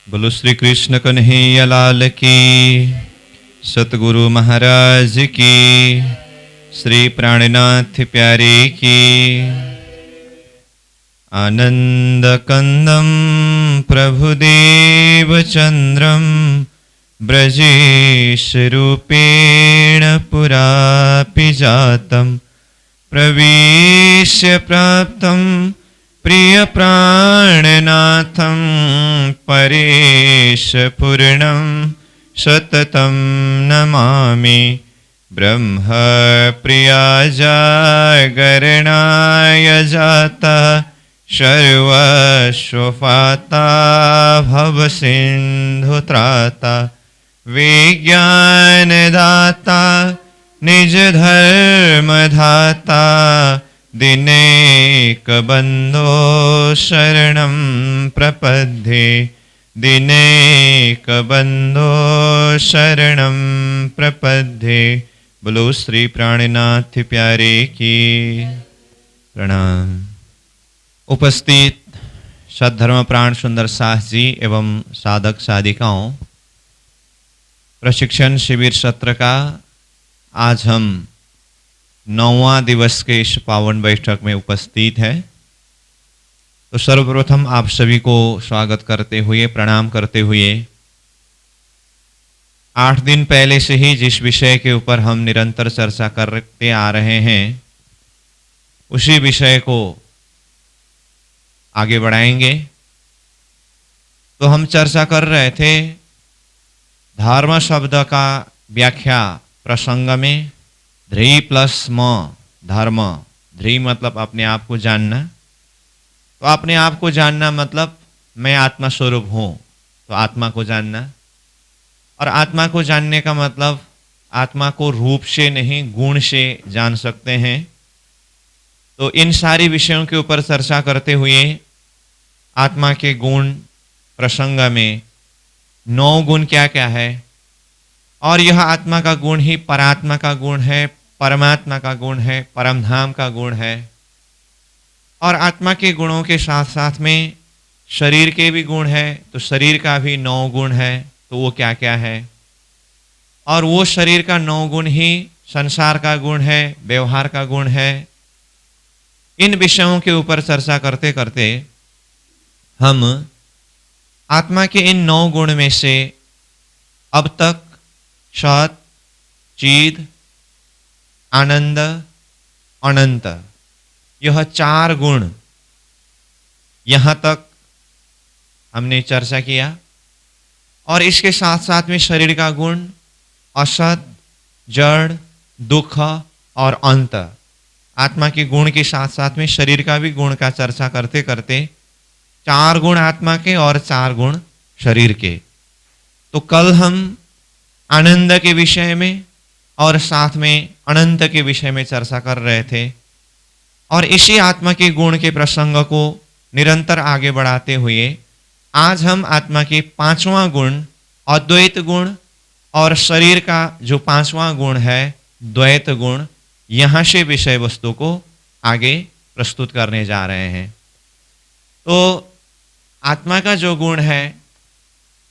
बोलो श्री कृष्ण कन्हैया लाल की, सतगुरु महाराज की, श्री प्राणनाथ प्यारे की। आनंद कंदम प्रभुदेव चंद्रम ब्रजेश रूपेण पुरापि जातम प्रवेश्य प्राप्तं प्रिय प्राणनाथं परेश पूर्णं सततं नमामि। ब्रह्म प्रिया जागरणाय जाता सर्वस्वपाता भवसिन्धुत्राता विज्ञानदाता निज धर्मधाता दिनेकबन्धो शरणं प्रपद्ये दिनेकबन्धो शरणं प्रपद्ये। बोलो श्री प्राणनाथ प्यारे की। प्रणाम। उपस्थित सद्धर्म प्राण सुंदर साह जी एवं साधक साधिकाओं, प्रशिक्षण शिविर सत्र का आज हम 9वां दिवस के इस पावन बैठक में उपस्थित है। तो सर्वप्रथम आप सभी को स्वागत करते हुए, प्रणाम करते हुए, 8 दिन पहले से ही जिस विषय के ऊपर हम निरंतर चर्चा करते आ रहे हैं उसी विषय को आगे बढ़ाएंगे। तो हम चर्चा कर रहे थे धर्म शब्द का व्याख्या प्रसंग में ध्री प्लस म धर्म। ध्री मतलब अपने आप को जानना, तो अपने आप को जानना मतलब मैं आत्मा स्वरूप हूँ, तो आत्मा को जानना। और आत्मा को जानने का मतलब आत्मा को रूप से नहीं गुण से जान सकते हैं। तो इन सारी विषयों के ऊपर चर्चा करते हुए आत्मा के गुण प्रसंग में 9 गुण क्या क्या है, और यह आत्मा का गुण ही परात्मा का गुण है, परमात्मा का गुण है, परमधाम का गुण है। और आत्मा के गुणों के साथ साथ में शरीर के भी गुण है, तो शरीर का भी 9 गुण है। तो वो क्या क्या है, और वो शरीर का 9 गुण ही संसार का गुण है, व्यवहार का गुण है। इन विषयों के ऊपर चर्चा करते करते हम आत्मा के इन 9 गुण में से अब तक सत, चिद, आनंद, अनंत, यह 4 गुण यहाँ तक हमने चर्चा किया। और इसके साथ साथ में शरीर का गुण असत, जड़, दुख और अंत, आत्मा के गुण के साथ साथ में शरीर का भी गुण का चर्चा करते करते 4 गुण आत्मा के और 4 गुण शरीर के। तो कल हम आनंद के विषय में और साथ में अनंत के विषय में चर्चा कर रहे थे, और इसी आत्मा के गुण के प्रसंग को निरंतर आगे बढ़ाते हुए आज हम आत्मा के 5वां गुण अद्वैत गुण और शरीर का जो 5वां गुण है द्वैत गुण, यहाँ से विषय वस्तु को आगे प्रस्तुत करने जा रहे हैं। तो आत्मा का जो गुण है,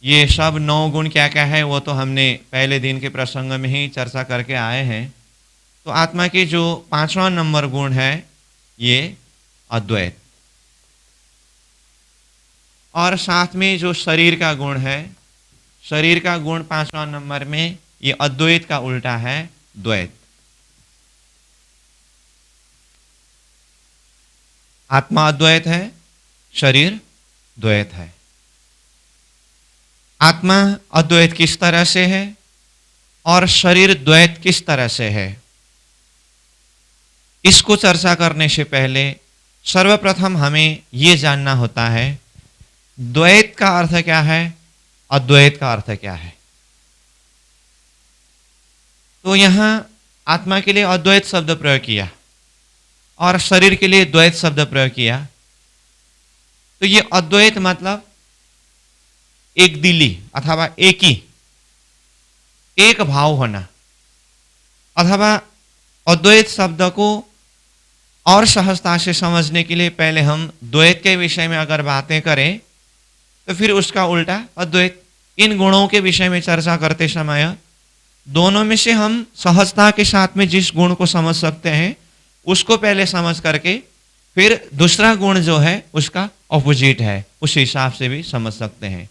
ये सब 9 गुण क्या क्या है वो तो हमने पहले दिन के प्रसंग में ही चर्चा करके आए हैं। तो आत्मा के जो 5वां नंबर गुण है ये अद्वैत, और साथ में जो शरीर का गुण है, शरीर का गुण 5वां नंबर में ये अद्वैत का उल्टा है द्वैत। आत्मा अद्वैत है, शरीर द्वैत है। आत्मा अद्वैत किस तरह से है और शरीर द्वैत किस तरह से है, इसको चर्चा करने से पहले सर्वप्रथम हमें यह जानना होता है द्वैत का अर्थ क्या है, अद्वैत का अर्थ क्या है। तो यहां आत्मा के लिए अद्वैत शब्द प्रयोग किया और शरीर के लिए द्वैत शब्द प्रयोग किया। तो ये अद्वैत मतलब एक दिली अथवा एक ही, एक भाव होना, अथवा अद्वैत शब्द को और सहजता से समझने के लिए पहले हम द्वैत के विषय में अगर बातें करें तो फिर उसका उल्टा अद्वैत। इन गुणों के विषय में चर्चा करते समय दोनों में से हम सहजता के साथ में जिस गुण को समझ सकते हैं उसको पहले समझ करके फिर दूसरा गुण जो है उसका ऑपोजिट है उस हिसाब से भी समझ सकते हैं।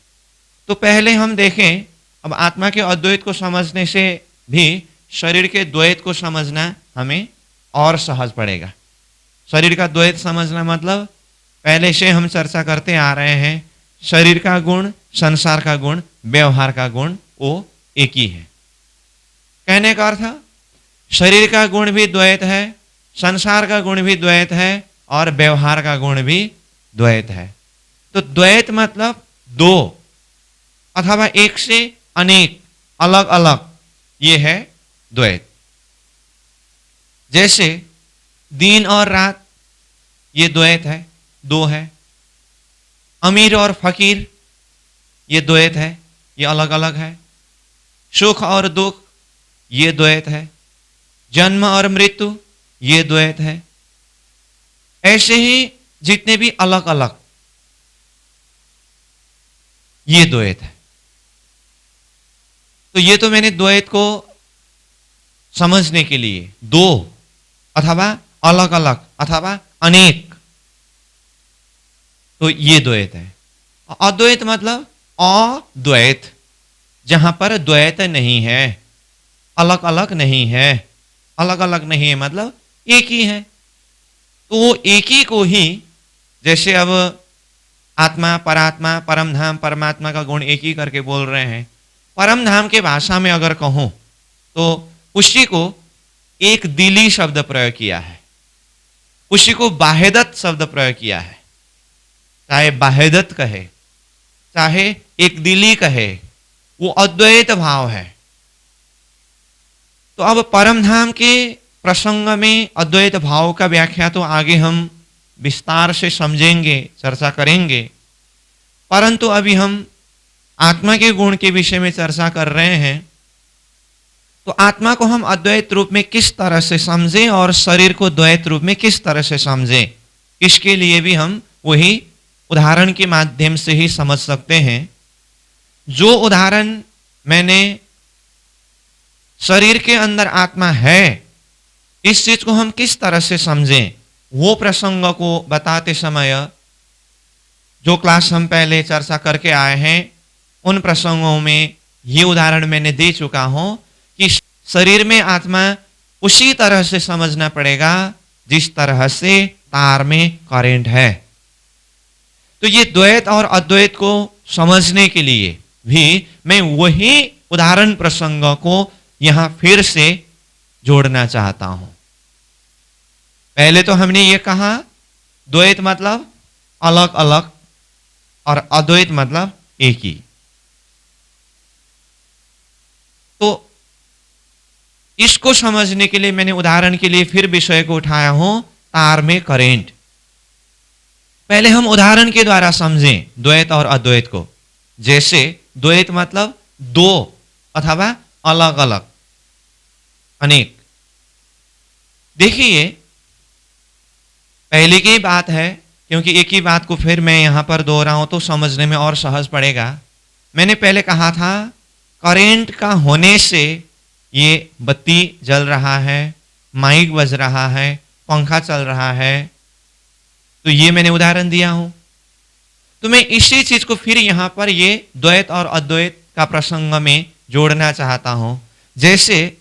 तो पहले हम देखें, अब आत्मा के अद्वैत को समझने से भी शरीर के द्वैत को समझना हमें और सहज पड़ेगा। शरीर का द्वैत समझना मतलब पहले से हम चर्चा करते आ रहे हैं, शरीर का गुण, संसार का गुण, व्यवहार का गुण वो एक ही है। कहने का अर्थ शरीर का गुण भी द्वैत है, संसार का गुण भी द्वैत है और व्यवहार का गुण भी द्वैत है। तो द्वैत मतलब दो अथवा एक से अनेक, अलग अलग, ये है द्वैत। जैसे दिन और रात ये द्वैत है, दो है। अमीर और फकीर ये द्वैत है, ये अलग अलग है। सुख और दुख ये द्वैत है। जन्म और मृत्यु ये द्वैत है। ऐसे ही जितने भी अलग अलग ये द्वैत है। तो ये तो मैंने द्वैत को समझने के लिए दो अथवा अलग अलग अथवा अनेक, तो ये द्वैत है। अद्वैत मतलब अद्वैत, जहां पर द्वैत नहीं है, अलग अलग नहीं है। अलग अलग नहीं है मतलब एक ही है। तो वो एक ही को ही, जैसे अब आत्मा, परात्मा, परम धाम, परमात्मा का गुण एक ही करके बोल रहे हैं। परम धाम के भाषा में अगर कहूं तो उसी को एक दिली शब्द प्रयोग किया है, उसी को बाहेदत शब्द प्रयोग किया है। चाहे बाहेदत कहे चाहे एक दिली कहे, वो अद्वैत भाव है। तो अब परम धाम के प्रसंग में अद्वैत भाव का व्याख्या तो आगे हम विस्तार से समझेंगे, चर्चा करेंगे, परंतु अभी हम आत्मा के गुण के विषय में चर्चा कर रहे हैं। तो आत्मा को हम अद्वैत रूप में किस तरह से समझें और शरीर को द्वैत रूप में किस तरह से समझें, इसके लिए भी हम वही उदाहरण के माध्यम से ही समझ सकते हैं। जो उदाहरण मैंने शरीर के अंदर आत्मा है, इस चीज को हम किस तरह से समझें, वो प्रसंग को बताते समय जो क्लास हम पहले चर्चा करके आए हैं उन प्रसंगों में ये उदाहरण मैंने दे चुका हूं कि शरीर में आत्मा उसी तरह से समझना पड़ेगा जिस तरह से तार में करंट है। तो ये द्वैत और अद्वैत को समझने के लिए भी मैं वही उदाहरण प्रसंग को यहां फिर से जोड़ना चाहता हूं। पहले तो हमने ये कहा द्वैत मतलब अलग अलग और अद्वैत मतलब एक ही। तो इसको समझने के लिए मैंने उदाहरण के लिए फिर विषय को उठाया हूं, तार में करंट। पहले हम उदाहरण के द्वारा समझें द्वैत और अद्वैत को। जैसे द्वैत मतलब दो अथवा अलग अलग, अनेक। देखिए पहले की बात है, क्योंकि एक ही बात को फिर मैं यहां पर दोहराऊं तो समझने में और सहज पड़ेगा। मैंने पहले कहा था करंट का होने से ये बत्ती जल रहा है, माइक बज रहा है, पंखा चल रहा है, तो ये मैंने उदाहरण दिया हूं। तो मैं इसी चीज को फिर यहां पर ये द्वैत और अद्वैत का प्रसंग में जोड़ना चाहता हूं। जैसे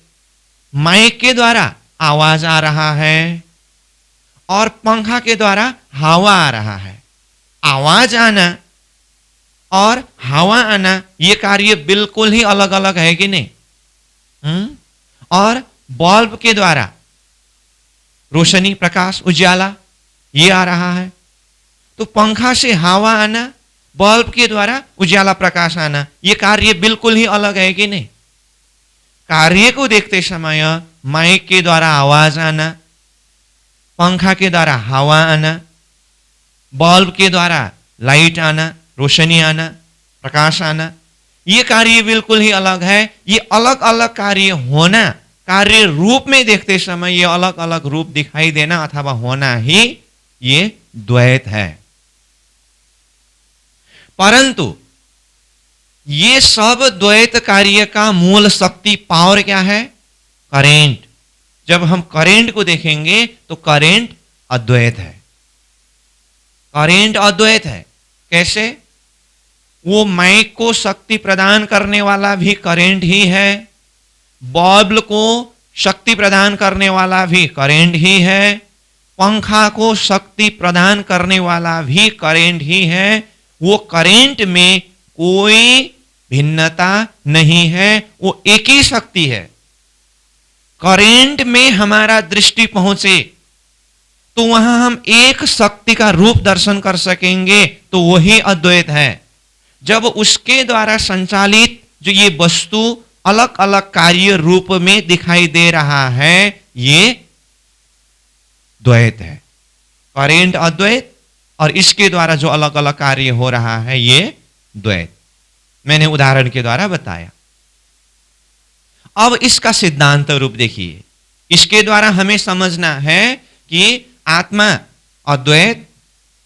माइक के द्वारा आवाज आ रहा है और पंखा के द्वारा हवा आ रहा है। आवाज आना और हवा आना ये कार्य बिल्कुल ही अलग अलग है कि नहीं? और बल्ब के द्वारा रोशनी, प्रकाश, उजाला ये आ रहा है। तो पंखा से हवा आना, बल्ब के द्वारा उजाला, प्रकाश आना, ये कार्य बिल्कुल ही अलग है कि नहीं? कार्य को देखते समय माइक के द्वारा आवाज आना, पंखा के द्वारा हवा आना, बल्ब के द्वारा लाइट आना, रोशनी आना, प्रकाश आना, ये कार्य बिल्कुल ही अलग है। ये अलग अलग कार्य होना, कार्य रूप में देखते समय ये अलग अलग रूप दिखाई देना अथवा होना ही ये द्वैत है। परंतु ये सब द्वैत कार्य का मूल शक्ति पावर क्या है? करेंट। जब हम करेंट को देखेंगे तो करेंट अद्वैत है। करेंट अद्वैत है। कैसे? वो माइक को शक्ति प्रदान करने वाला भी करेंट ही है, बल्ब को शक्ति प्रदान करने वाला भी करेंट ही है, पंखा को शक्ति प्रदान करने वाला भी करेंट ही है। वो करेंट में कोई भिन्नता नहीं है, वो एक ही शक्ति है। करेंट में हमारा दृष्टि पहुंचे तो वहां हम एक शक्ति का रूप दर्शन कर सकेंगे, तो वही अद्वैत है। जब उसके द्वारा संचालित जो ये वस्तु अलग अलग कार्य रूप में दिखाई दे रहा है, ये द्वैत है। करेंट अद्वैत और इसके द्वारा जो अलग अलग कार्य हो रहा है, ये द्वैत। मैंने उदाहरण के द्वारा बताया। अब इसका सिद्धांत रूप देखिए। इसके द्वारा हमें समझना है कि आत्मा अद्वैत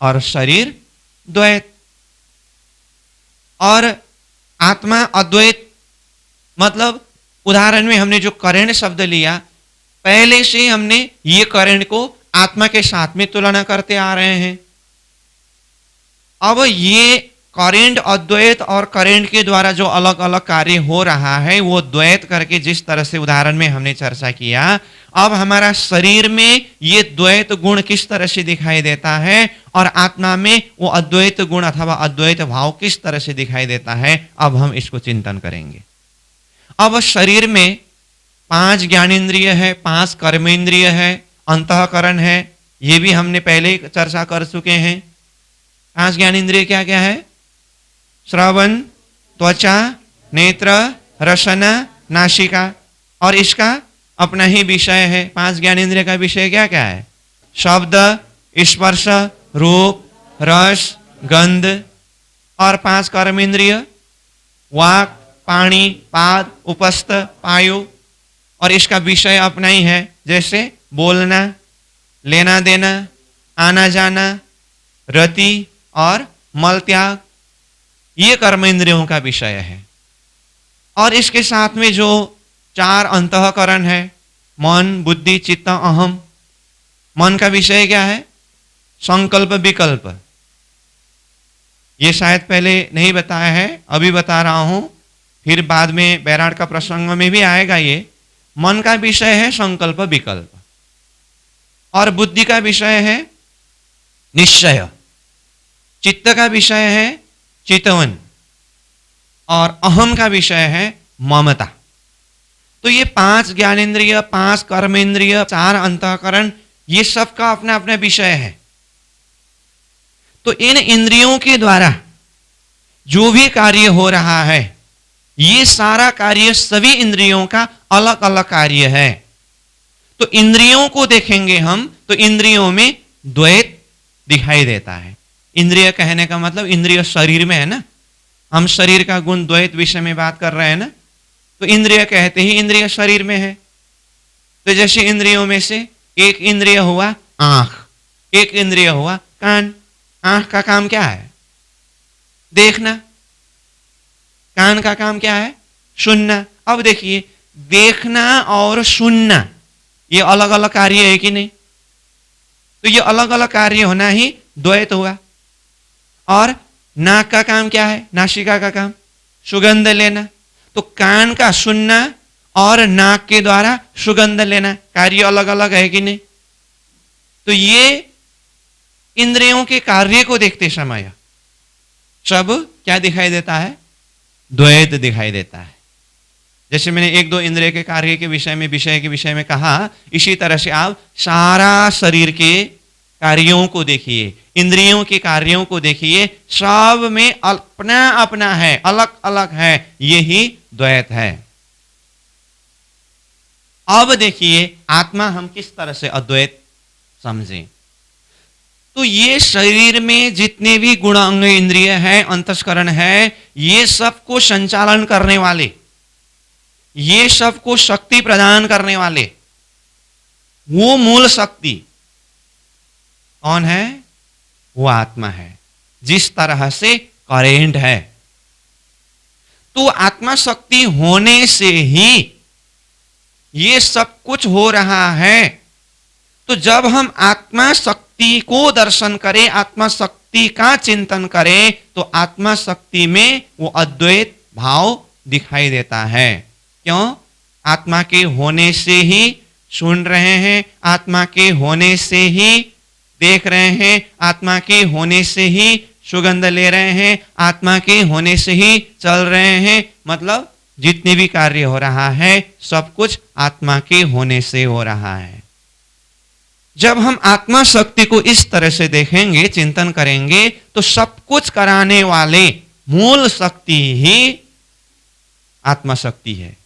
और शरीर द्वैत। और आत्मा अद्वैत मतलब उदाहरण में हमने जो करंट शब्द लिया, पहले से हमने ये करंट को आत्मा के साथ में तुलना करते आ रहे हैं। अब ये करंट अद्वैत और करंट के द्वारा जो अलग अलग कार्य हो रहा है वो द्वैत करके जिस तरह से उदाहरण में हमने चर्चा किया, अब हमारा शरीर में ये द्वैत गुण किस तरह से दिखाई देता है और आत्मा में वो अद्वैत गुण अथवा अद्वैत भाव किस तरह से दिखाई देता है, अब हम इसको चिंतन करेंगे। अब शरीर में 5 ज्ञानेंद्रिय है, 5 कर्मेंद्रिय है, अंतःकरण है, ये भी हमने पहले चर्चा कर चुके हैं। 5 ज्ञानेंद्रिय क्या क्या है? श्रवण, त्वचा, नेत्र, रसना, नासिका। और इसका अपना ही विषय है। 5 ज्ञानेंद्रिय का विषय क्या क्या है? शब्द, स्पर्श, रूप, रस, गंध। और 5 कर्मेंद्रिय वाक, पाणी, पाद, उपस्थ, पायु। और इसका विषय अपना ही है, जैसे बोलना, लेना देना, आना जाना, रति और मल त्याग। ये कर्मेंद्रियों का विषय है। और इसके साथ में जो 4 अंतःकरण है, मन, बुद्धि, चित्त, अहम। मन का विषय क्या है? संकल्प, विकल्प। ये शायद पहले नहीं बताया है, अभी बता रहा हूं, फिर बाद में बैराट का प्रसंग में भी आएगा। ये मन का विषय है संकल्प, विकल्प। और बुद्धि का विषय है निश्चय। चित्त का विषय है चितवन। और अहम का विषय है ममता। तो ये 5 ज्ञानेंद्रिय, 5 कर्मेंद्रिय, 4 अंतःकरण, ये सब का अपना अपना विषय है। तो इन इंद्रियों के द्वारा जो भी कार्य हो रहा है, ये सारा कार्य सभी इंद्रियों का अलग अलग कार्य है। तो इंद्रियों को देखेंगे हम तो इंद्रियों में द्वैत दिखाई देता है। इंद्रिय कहने का मतलब इंद्रिय शरीर में है ना, हम शरीर का गुण द्वैत विषय में बात कर रहे हैं ना, तो इंद्रिय कहते ही इंद्रिय शरीर में है। तो जैसे इंद्रियों में से एक इंद्रिय हुआ आंख, एक इंद्रिय हुआ कान। आंख का काम क्या है? देखना। कान का काम क्या है? सुनना। अब देखिए, देखना और सुनना ये अलग अलग कार्य है कि नहीं? तो ये अलग अलग कार्य होना ही द्वैत हुआ। और नाक का काम क्या है? नासिका का काम सुगंध लेना। तो कान का सुनना और नाक के द्वारा सुगंध लेना कार्य अलग अलग है कि नहीं? तो ये इंद्रियों के कार्य को देखते समय सब क्या दिखाई देता है? द्वैत दिखाई देता है। जैसे मैंने 1-2 इंद्रिय के कार्य के विषय में कहा, इसी तरह से आप सारा शरीर के कार्यों को देखिए, इंद्रियों के कार्यों को देखिए, सब में अपना अपना है, अलग अलग है, यही द्वैत है। अब देखिए आत्मा हम किस तरह से अद्वैत समझें। तो ये शरीर में जितने भी गुण अंग इंद्रिय है, अंतस्करण है, ये सबको संचालन करने वाले, ये सबको शक्ति प्रदान करने वाले वो मूल शक्ति कौन है? वो आत्मा है। जिस तरह से करेंट है। तो आत्मा शक्ति होने से ही ये सब कुछ हो रहा है। तो जब हम आत्मा शक्ति को दर्शन करें, आत्मा शक्ति का चिंतन करें, तो आत्मा शक्ति में वो अद्वैत भाव दिखाई देता है। क्यों? आत्मा के होने से ही सुन रहे हैं, आत्मा के होने से ही देख रहे हैं, आत्मा के होने से ही सुगंध ले रहे हैं, आत्मा के होने से ही चल रहे हैं। मतलब जितने भी कार्य हो रहा है सब कुछ आत्मा के होने से हो रहा है। जब हम आत्मा शक्ति को इस तरह से देखेंगे, चिंतन करेंगे, तो सब कुछ कराने वाले मूल शक्ति ही आत्मा शक्ति है।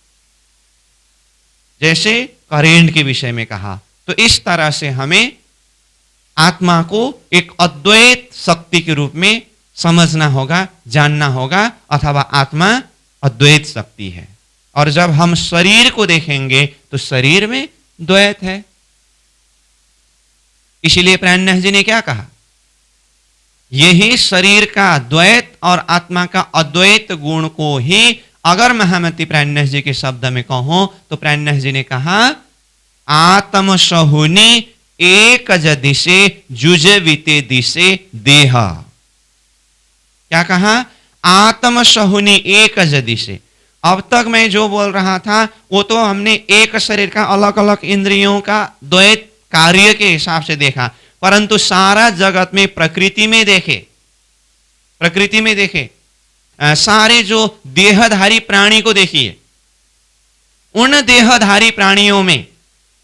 जैसे करेंट के विषय में कहा, तो इस तरह से हमें आत्मा को एक अद्वैत शक्ति के रूप में समझना होगा, जानना होगा, अथवा आत्मा अद्वैत शक्ति है। और जब हम शरीर को देखेंगे तो शरीर में द्वैत है। इसीलिए प्राणनाथ जी ने क्या कहा? यही शरीर का द्वैत और आत्मा का अद्वैत गुण को ही अगर महामती प्राणनाथ जी के शब्द में कहूं तो प्राणनाथ जी ने कहा, आत्म सहुनी एक दिशे जुजविते दिशे देह। क्या कहा? आत्म सहुनी एक दिशे। अब तक मैं जो बोल रहा था वो तो हमने एक शरीर का अलग अलग इंद्रियों का द्वैत कार्य के हिसाब से देखा, परंतु सारा जगत में प्रकृति में देखे, सारे जो देहधारी प्राणी को देखिए, उन देहधारी प्राणियों में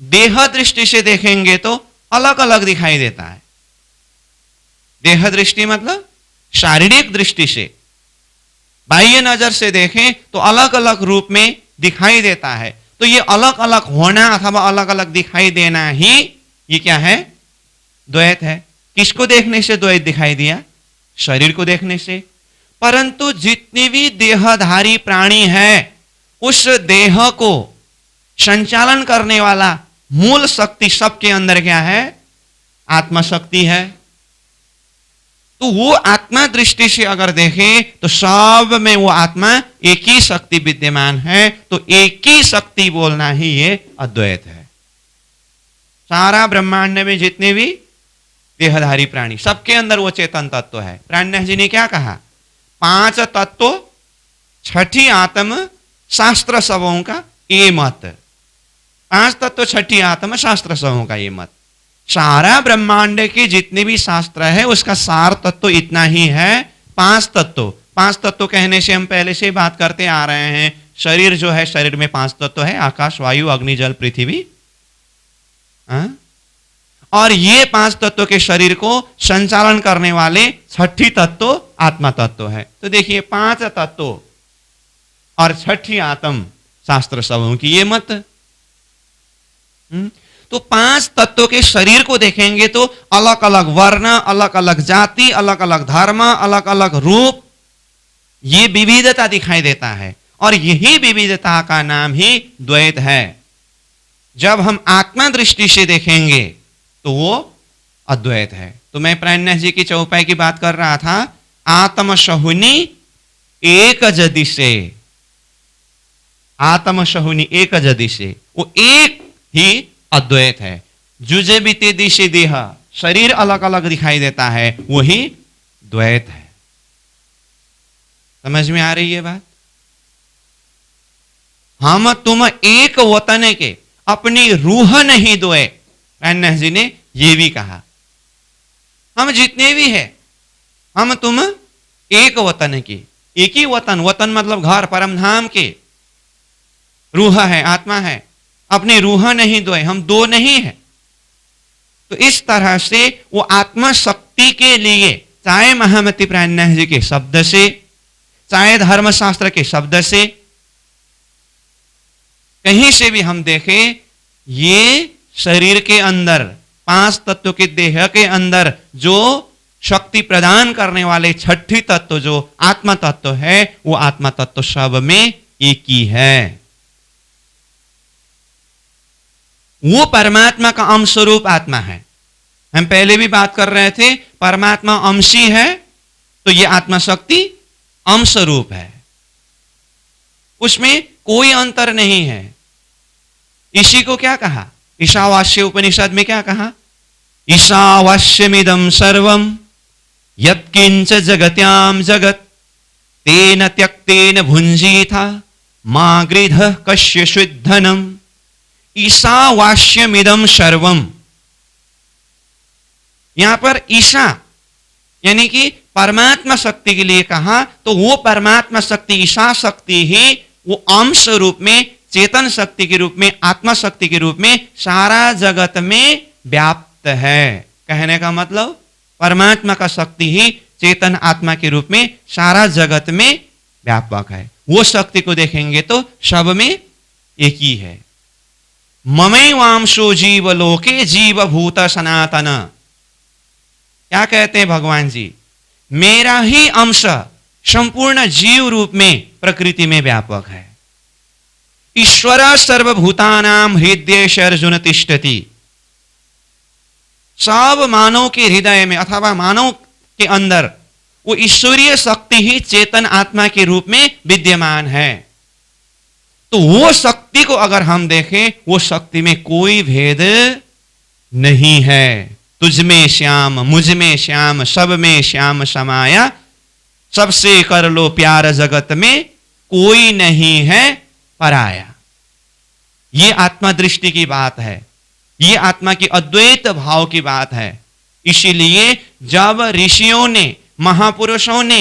देह दृष्टि से देखेंगे तो अलग अलग दिखाई देता है। देह दृष्टि मतलब शारीरिक दृष्टि से, बाह्य नजर से देखें तो अलग अलग रूप में दिखाई देता है। तो ये अलग अलग होना अथवा अलग अलग दिखाई देना ही ये क्या है? द्वैत है। किसको देखने से द्वैत दिखाई दिया? शरीर को देखने से। परंतु जितने भी देहधारी प्राणी है, उस देह को संचालन करने वाला मूल शक्ति सबके अंदर क्या है? आत्मा शक्ति है। तो वो आत्मा दृष्टि से अगर देखें तो सब में वो आत्मा एक ही शक्ति विद्यमान है। तो एक ही शक्ति बोलना ही ये अद्वैत है। सारा ब्रह्मांड में जितने भी देहधारी प्राणी, सबके अंदर वो चेतन तत्व है। प्राणनाथ जी ने क्या कहा? 5 तत्व, छठी आत्म, शास्त्र सबों का ये मत। 5 तत्व, छठी आत्म, शास्त्र सबों का ये मत। सारा ब्रह्मांड के जितने भी शास्त्र है उसका सार तत्व इतना ही है, 5 तत्व। 5 तत्व कहने से हम पहले से बात करते आ रहे हैं। शरीर जो है, शरीर में 5 तत्व है, आकाश, वायु, अग्नि, जल, पृथ्वी। और ये 5 तत्व के शरीर को संचालन करने वाले छठी तत्व आत्मा तत्व है। तो देखिए 5 तत्व और छठी आत्म, शास्त्र सबों की ये मत। तो 5 तत्वों के शरीर को देखेंगे तो अलग अलग वर्ण, अलग अलग जाति, अलग अलग धर्म, अलग अलग रूप, ये विविधता दिखाई देता है। और यही विविधता का नाम ही द्वैत है। जब हम आत्मा दृष्टि से देखेंगे तो वो अद्वैत है। तो मैं प्राणनाथ जी की चौपाई की बात कर रहा था, आत्म सहुनी एक दिशे, आत्म सहुनी एक दिशे, वो एक ही अद्वैत है। जुजे बीते दिशे देह, शरीर अलग अलग दिखाई देता है, वही द्वैत है। समझ में आ रही है बात? हम तुम एक वतन के, अपनी रूह नहीं दोए। प्राणनाथ जी ने यह भी कहा, हम जितने भी हैं, हम तुम एक वतन के, एक ही वतन, वतन मतलब घर, परमधाम के, रूह है, आत्मा है, अपनी रूह नहीं दोए, हम दो नहीं है। तो इस तरह से वो आत्मा शक्ति के लिए, चाहे महामती प्राणनाथ जी के शब्द से, चाहे धर्मशास्त्र के शब्द से, कहीं से भी हम देखें, ये शरीर के अंदर 5 तत्व के देह के अंदर जो शक्ति प्रदान करने वाले छठी तत्व जो आत्मा तत्व है, वो आत्मा तत्व सब में एक ही है। वो परमात्मा का अंश स्वरूप आत्मा है। हम पहले भी बात कर रहे थे, परमात्मा अंशी है तो ये आत्मा शक्ति अंश रूप है, उसमें कोई अंतर नहीं है। इसी को क्या कहा, ईशावास्य उपनिषद में क्या कहा, ईशावास्यमिदं सर्वं यत्किंच जगत्याम जगत तेन त्यक्तेन भुंजीथा मा गृधः कस्य शुद्धनम। ईशावास्यमिदं सर्वम, यहां पर ईशा यानी कि परमात्मा शक्ति के लिए कहा, तो वो परमात्मा शक्ति ईशा शक्ति ही वो अंश रूप में, चेतन शक्ति के रूप में, आत्मा शक्ति के रूप में सारा जगत में व्याप्त है। कहने का मतलब परमात्मा का शक्ति ही चेतन आत्मा के रूप में सारा जगत में व्यापक है। वो शक्ति को देखेंगे तो सब में एक ही है। ममैवांशो जीव लोके जीव भूत सनातन। क्या कहते हैं भगवान जी, मेरा ही अंश संपूर्ण जीव रूप में प्रकृति में व्यापक है। ईश्वर सर्वभूतानां हृदय अर्जुन तिष्ठति। सब मानव के हृदय में अथवा मानव के अंदर वो ईश्वरीय शक्ति ही चेतन आत्मा के रूप में विद्यमान है। तो वो शक्ति को अगर हम देखें, वो शक्ति में कोई भेद नहीं है। तुझ में श्याम, मुझ में श्याम, सब में श्याम समाया, सबसे कर लो प्यार जगत में कोई नहीं है पराया। ये आत्मा दृष्टि की बात है, ये आत्मा की अद्वैत भाव की बात है। इसीलिए जब ऋषियों ने, महापुरुषों ने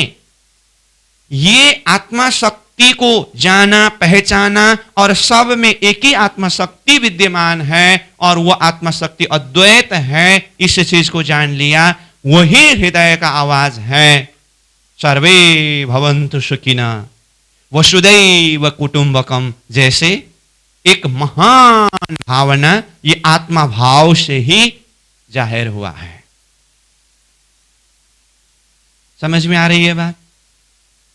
ये आत्मा शक्ति को जाना, पहचाना और सब में एक ही आत्मा शक्ति विद्यमान है और वह आत्मा शक्ति अद्वैत है, इस चीज को जान लिया, वही हृदय का आवाज है। सर्वे भवन्तु सुखिना वसुदैव कुटुंबकम। जैसे एक महान भावना ये आत्मा भाव से ही जाहिर हुआ है। समझ में आ रही है बात?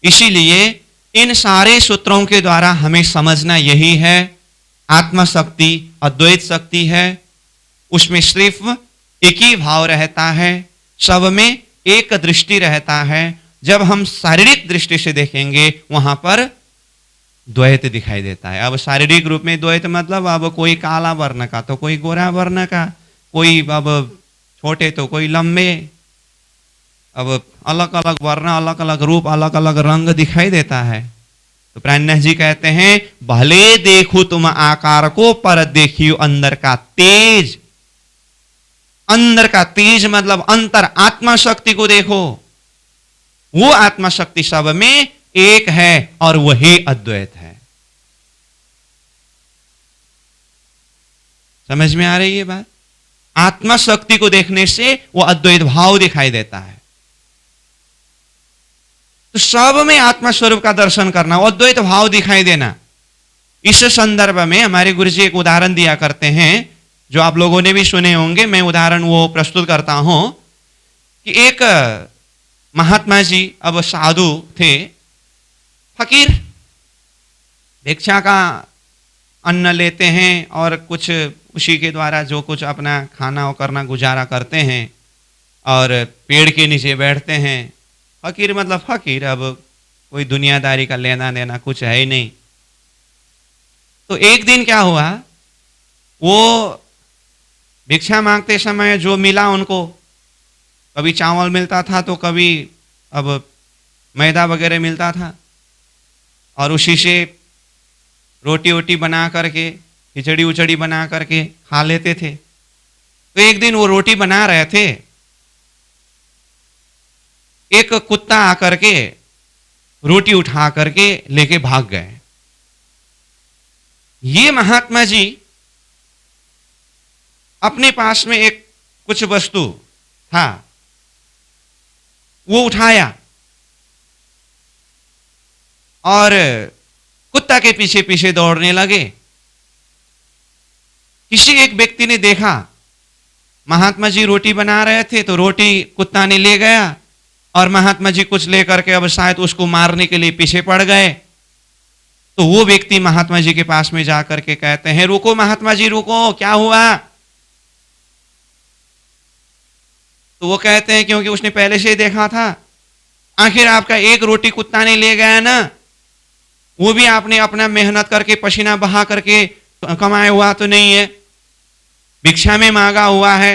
इसीलिए इन सारे सूत्रों के द्वारा हमें समझना यही है, आत्मा शक्ति अद्वैत शक्ति है, उसमें सिर्फ एक ही भाव रहता है, सब में एक दृष्टि रहता है। जब हम शारीरिक दृष्टि से देखेंगे वहां पर द्वैत दिखाई देता है। अब शारीरिक रूप में द्वैत मतलब अब कोई काला वर्ण का तो कोई गोरा वर्ण का, कोई अब छोटे तो कोई लंबे, अब अलग अलग वर्ण, अलग अलग रूप, अलग अलग रंग दिखाई देता है। तो प्राणनाथ जी कहते हैं, भले देखो तुम आकार को पर देखियो अंदर का तेज। अंदर का तेज मतलब अंतर आत्मा शक्ति को देखो, वो आत्मा शक्ति सब में एक है और वही अद्वैत है। समझ में आ रही है बात? आत्मा शक्ति को देखने से वो अद्वैत भाव दिखाई देता है। तो सब में आत्मा स्वरूप का दर्शन करना, वो अद्वैत भाव दिखाई देना। इस संदर्भ में हमारे गुरु जी एक उदाहरण दिया करते हैं, जो आप लोगों ने भी सुने होंगे। मैं उदाहरण वो प्रस्तुत करता हूं कि एक महात्मा जी अब साधु थे, फकीर, भिक्षा का अन्न लेते हैं और कुछ उसी के द्वारा जो कुछ अपना खाना और करना गुजारा करते हैं और पेड़ के नीचे बैठते हैं। फकीर मतलब फकीर, अब कोई दुनियादारी का लेना देना कुछ है ही नहीं। तो एक दिन क्या हुआ, वो भिक्षा मांगते समय जो मिला उनको, कभी चावल मिलता था तो कभी अब मैदा वगैरह मिलता था, और उसी से रोटी वोटी बना करके, खिचड़ी उचड़ी बना करके खा लेते थे। तो एक दिन वो रोटी बना रहे थे, एक कुत्ता आकर के रोटी उठा करके लेके भाग गए। ये महात्मा जी अपने पास में एक कुछ वस्तु था, वो उठाया और कुत्ता के पीछे पीछे दौड़ने लगे। किसी एक व्यक्ति ने देखा महात्मा जी रोटी बना रहे थे, तो रोटी कुत्ता ने ले गया और महात्मा जी कुछ लेकर के अब शायद उसको मारने के लिए पीछे पड़ गए। तो वो व्यक्ति महात्मा जी के पास में जाकर के कहते हैं, रुको महात्मा जी रुको, क्या हुआ? तो वो कहते हैं, क्योंकि उसने पहले से ही देखा था, आखिर आपका एक रोटी कुत्ता ने ले गया ना, वो भी आपने अपना मेहनत करके पसीना बहा करके कमाया हुआ तो नहीं है, भिक्षा में मांगा हुआ है,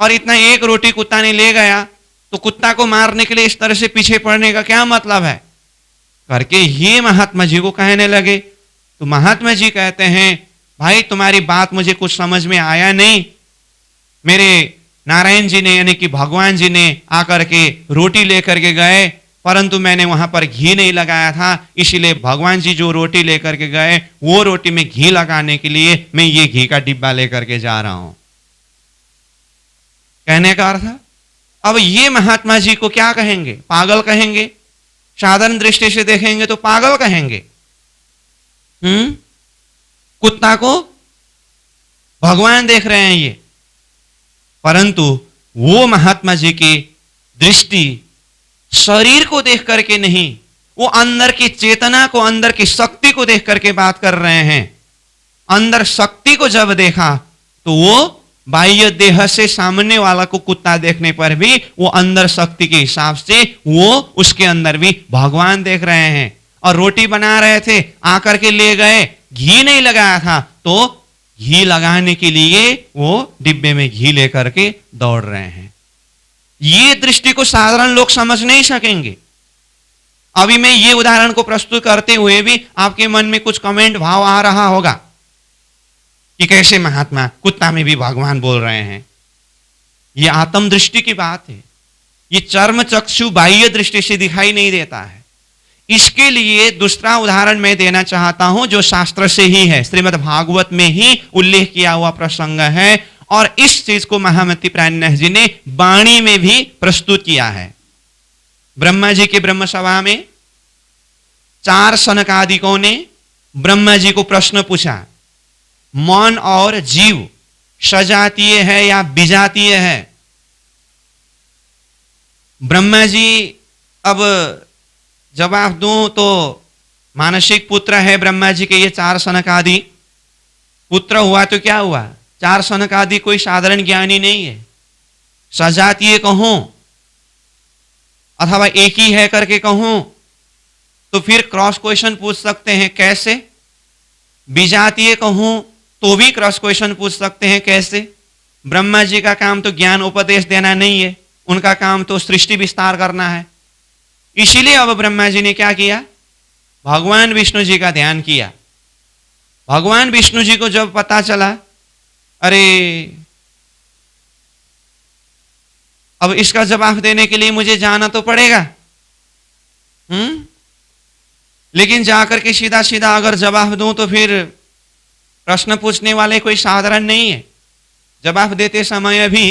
और इतना एक रोटी कुत्ता ने ले गया तो कुत्ता को मारने के लिए इस तरह से पीछे पड़ने का क्या मतलब है करके ये महात्मा जी को कहने लगे। तो महात्मा जी कहते हैं, भाई तुम्हारी बात मुझे कुछ समझ में आया नहीं। मेरे नारायण जी ने यानी कि भगवान जी ने आकर के रोटी लेकर के गए, परंतु मैंने वहां पर घी नहीं लगाया था, इसीलिए भगवान जी जो रोटी लेकर के गए वो रोटी में घी लगाने के लिए मैं ये घी का डिब्बा लेकर के जा रहा हूं। कहने का अर्थ, अब ये महात्मा जी को क्या कहेंगे? पागल कहेंगे। साधारण दृष्टि से देखेंगे तो पागल कहेंगे। कुत्ता को भगवान देख रहे हैं ये, परंतु वो महात्मा जी की दृष्टि शरीर को देख करके नहीं, वो अंदर की चेतना को, अंदर की शक्ति को देख करके बात कर रहे हैं। अंदर शक्ति को जब देखा तो वो बाह्य देह से सामने वाला को कुत्ता देखने पर भी वो अंदर शक्ति के हिसाब से वो उसके अंदर भी भगवान देख रहे हैं। और रोटी बना रहे थे, आकर के ले गए, घी नहीं लगाया था तो घी लगाने के लिए वो डिब्बे में घी लेकर के दौड़ रहे हैं। ये दृष्टि को साधारण लोग समझ नहीं सकेंगे। अभी मैं ये उदाहरण को प्रस्तुत करते हुए भी आपके मन में कुछ कमेंट भाव आ रहा होगा कि कैसे महात्मा कुत्ता में भी भगवान बोल रहे हैं। ये आत्म दृष्टि की बात है, ये चर्म चक्षु बाह्य दृष्टि से दिखाई नहीं देता है। इसके लिए दूसरा उदाहरण मैं देना चाहता हूं जो शास्त्र से ही है, श्रीमद् भागवत में ही उल्लेख किया हुआ प्रसंग है, और इस चीज को महामती प्राणनाथ जी ने वाणी में भी प्रस्तुत किया है। ब्रह्मा जी के ब्रह्म सभा में 4 सनकादिकों ने ब्रह्मा जी को प्रश्न पूछा, मन और जीव सजातीय है या विजातीय है? ब्रह्मा जी अब जवाब दूं तो मानसिक पुत्र है ब्रह्मा जी के ये 4 सनकादि। पुत्र हुआ तो क्या हुआ, 4 सनकादि कोई साधारण ज्ञानी नहीं है। सजातीय कहूं अथवा एक ही है करके कहूं तो फिर क्रॉस क्वेश्चन पूछ सकते हैं, कैसे? विजातीय कहूं तो भी क्रॉस क्वेश्चन पूछ सकते हैं, कैसे? ब्रह्मा जी का काम तो ज्ञान उपदेश देना नहीं है, उनका काम तो सृष्टि विस्तार करना है। इसीलिए अब ब्रह्मा जी ने क्या किया, भगवान विष्णु जी का ध्यान किया। भगवान विष्णु जी को जब पता चला, अरे अब इसका जवाब देने के लिए मुझे जाना तो पड़ेगा, लेकिन जाकर के सीधा सीधा अगर जवाब दूं तो फिर प्रश्न पूछने वाले कोई साधारण नहीं है। जवाब देते समय भी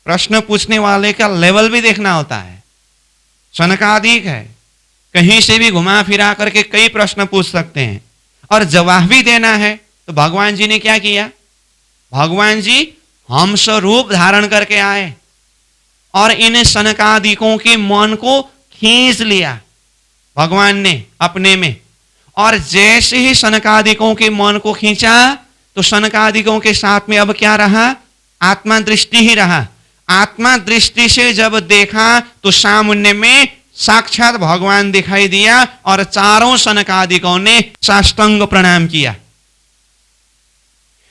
प्रश्न पूछने वाले का लेवल भी देखना होता है, सनकादिक है, कहीं से भी घुमा फिरा करके कई प्रश्न पूछ सकते हैं और जवाब भी देना है। तो भगवान जी ने क्या किया, भगवान जी हंस रूप धारण करके आए और इन सनकादिकों के मन को खींच लिया भगवान ने अपने में। और जैसे ही सनकादिकों के मन को खींचा तो सनकादिकों के साथ में अब क्या रहा, आत्मा दृष्टि ही रहा। आत्मा दृष्टि से जब देखा तो सामने में साक्षात भगवान दिखाई दिया और चारों सनकादिकों ने साष्टांग प्रणाम किया।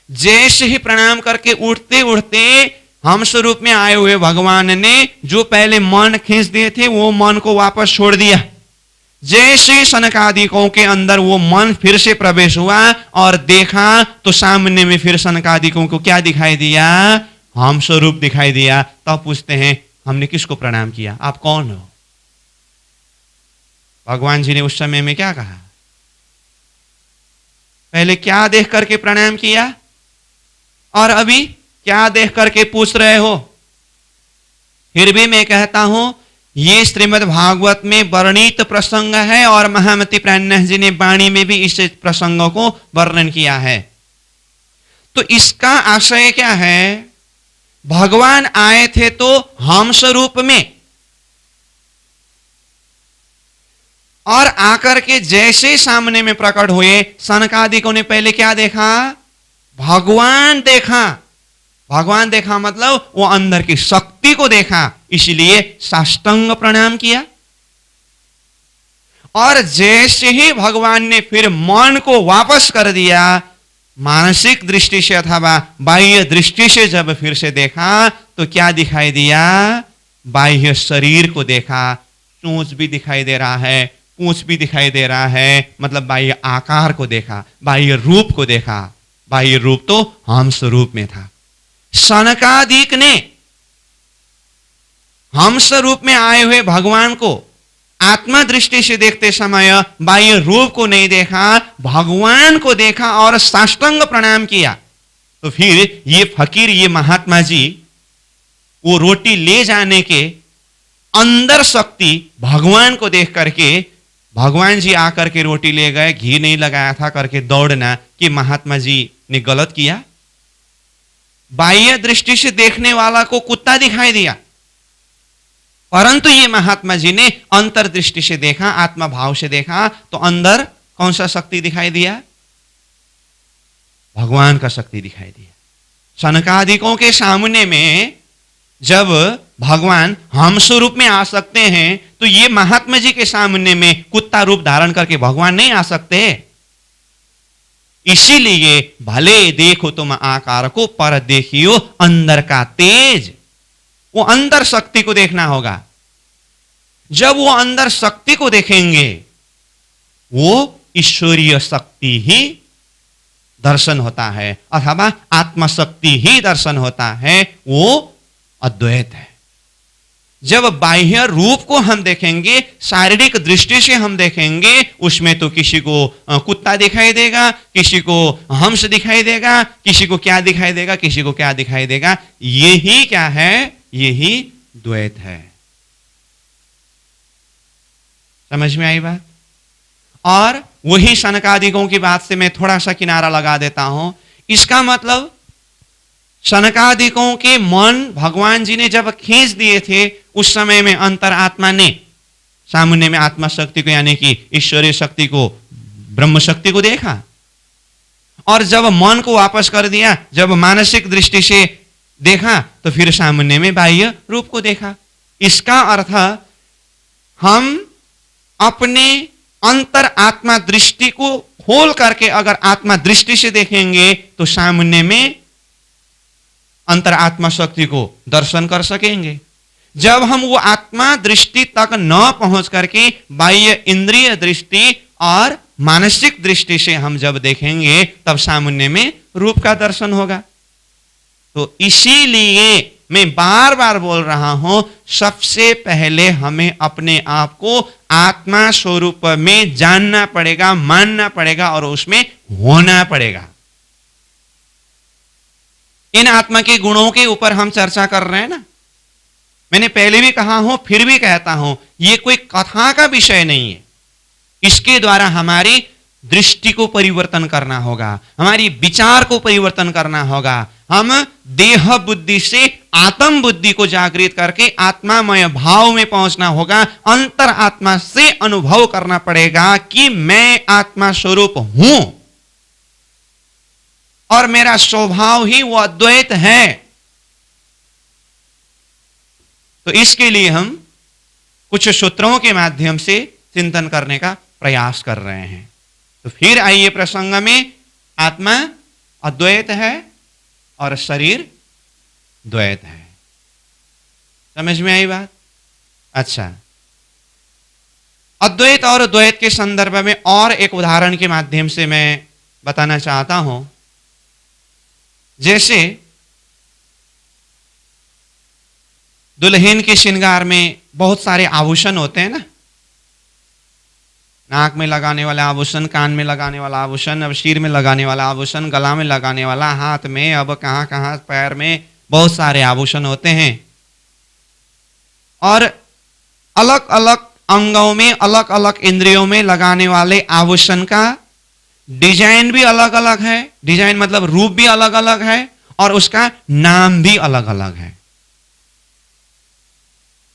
जैसे ही प्रणाम करके उठते उठते हंस रूप में आए हुए भगवान ने जो पहले मन खींच दिए थे वो मन को वापस छोड़ दिया। जैसे सनकादिकों के अंदर वो मन फिर से प्रवेश हुआ और देखा तो सामने में फिर सनकादिकों को क्या दिखाई दिया, हम स्वरूप दिखाई दिया। तब पूछते हैं हमने किसको प्रणाम किया, आप कौन हो? भगवान जी ने उस समय में क्या कहा, पहले क्या देख करके प्रणाम किया और अभी क्या देख करके पूछ रहे हो? फिर भी मैं कहता हूं ये श्रीमद् भागवत में वर्णित प्रसंग है और महामती प्राणनाथ जी ने वाणी में भी इस प्रसंगों को वर्णन किया है। तो इसका आशय क्या है, भगवान आए थे तो हंस रूप में और आकर के जैसे सामने में प्रकट हुए सनकादिकों ने पहले क्या देखा, भगवान देखा। भगवान देखा मतलब वो अंदर की शक्ति को देखा, इसलिए साष्टांग प्रणाम किया। और जैसे ही भगवान ने फिर मन को वापस कर दिया, मानसिक दृष्टि से अथवा बाह्य दृष्टि से जब फिर से देखा तो क्या दिखाई दिया? बाह्य शरीर को देखा, चोंच भी दिखाई दे रहा है, पूंछ भी दिखाई दे रहा है, मतलब बाह्य आकार को देखा, बाह्य रूप को देखा। बाह्य रूप तो हंस रूप में था। सनकादिक ने हंस रूप में आए हुए भगवान को आत्मा दृष्टि से देखते समय बाह्य रूप को नहीं देखा, भगवान को देखा और साष्टांग प्रणाम किया। तो फिर ये फकीर, ये महात्मा जी, वो रोटी ले जाने के अंदर शक्ति भगवान को देख करके, भगवान जी आकर के रोटी ले गए, घी नहीं लगाया था करके दौड़ना कि महात्मा जी ने गलत किया। बाह्य दृष्टि से देखने वाला को कुत्ता दिखाई दिया, परंतु ये महात्मा जी ने अंतर्दृष्टि से देखा, आत्मा भाव से देखा, तो अंदर कौन सा शक्ति दिखाई दिया? भगवान का शक्ति दिखाई दिया। सनकादिकों के सामने में जब भगवान हंस रूप में आ सकते हैं, तो ये महात्मा जी के सामने में कुत्ता रूप धारण करके भगवान नहीं आ सकते। इसीलिए भले देखो तुम आकार को, पर देखियो अंदर का तेज। वो अंदर शक्ति को देखना होगा। जब वो अंदर शक्ति को देखेंगे, वो ईश्वरीय शक्ति ही दर्शन होता है, अथवा आत्मा शक्ति ही दर्शन होता है, वो अद्वैत है। जब बाह्य रूप को हम देखेंगे, शारीरिक दृष्टि से हम देखेंगे, उसमें तो किसी को कुत्ता दिखाई देगा, किसी को हंस दिखाई देगा, किसी को क्या दिखाई देगा, किसी को क्या दिखाई देगा। यही क्या है? यही द्वैत है। समझ में आई बात? और वही सनकादिकों की बात से मैं थोड़ा सा किनारा लगा देता हूं। इसका मतलब सनकादिकों के मन भगवान जी ने जब खींच दिए थे, उस समय में अंतरात्मा ने सामने में आत्मा शक्ति को, यानी कि ईश्वरीय शक्ति को, ब्रह्म शक्ति को देखा। और जब मन को वापस कर दिया, जब मानसिक दृष्टि से देखा, तो फिर सामने में बाह्य रूप को देखा। इसका अर्थ हम अपने अंतर आत्मा दृष्टि को खोल करके अगर आत्मा दृष्टि से देखेंगे, तो सामने में अंतर आत्मा शक्ति को दर्शन कर सकेंगे। जब हम वो आत्मा दृष्टि तक न पहुंच करके बाह्य इंद्रिय दृष्टि और मानसिक दृष्टि से हम जब देखेंगे, तब सामने में रूप का दर्शन होगा। तो इसीलिए मैं बार बार बोल रहा हूं, सबसे पहले हमें अपने आप को आत्मा स्वरूप में जानना पड़ेगा, मानना पड़ेगा और उसमें होना पड़ेगा। इन आत्मा के गुणों के ऊपर हम चर्चा कर रहे हैं ना। मैंने पहले भी कहा हूं, फिर भी कहता हूं, यह कोई कथा का विषय नहीं है। इसके द्वारा हमारी दृष्टि को परिवर्तन करना होगा, हमारी विचार को परिवर्तन करना होगा। हम देह बुद्धि से आत्म बुद्धि को जागृत करके आत्मामय भाव में पहुंचना होगा। अंतर आत्मा से अनुभव करना पड़ेगा कि मैं आत्मा स्वरूप हूं और मेरा स्वभाव ही वो अद्वैत है। तो इसके लिए हम कुछ सूत्रों के माध्यम से चिंतन करने का प्रयास कर रहे हैं। तो फिर आइए प्रसंग में, आत्मा अद्वैत है और शरीर द्वैत है। समझ में आई बात? अच्छा, अद्वैत और द्वैत के संदर्भ में और एक उदाहरण के माध्यम से मैं बताना चाहता हूं। जैसे दुल्हन के श्रृंगार में बहुत सारे आभूषण होते हैं ना, नाक में लगाने वाला आभूषण, कान में लगाने वाला आभूषण, अब सिर में लगाने वाला आभूषण, गला में लगाने वाला, हाथ में, अब कहां कहां पैर में, बहुत सारे आभूषण होते हैं। और अलग अलग अंगों में, अलग अलग इंद्रियों में लगाने वाले आभूषण का डिजाइन भी अलग अलग है। डिजाइन मतलब रूप भी अलग अलग है और उसका नाम भी अलग अलग है।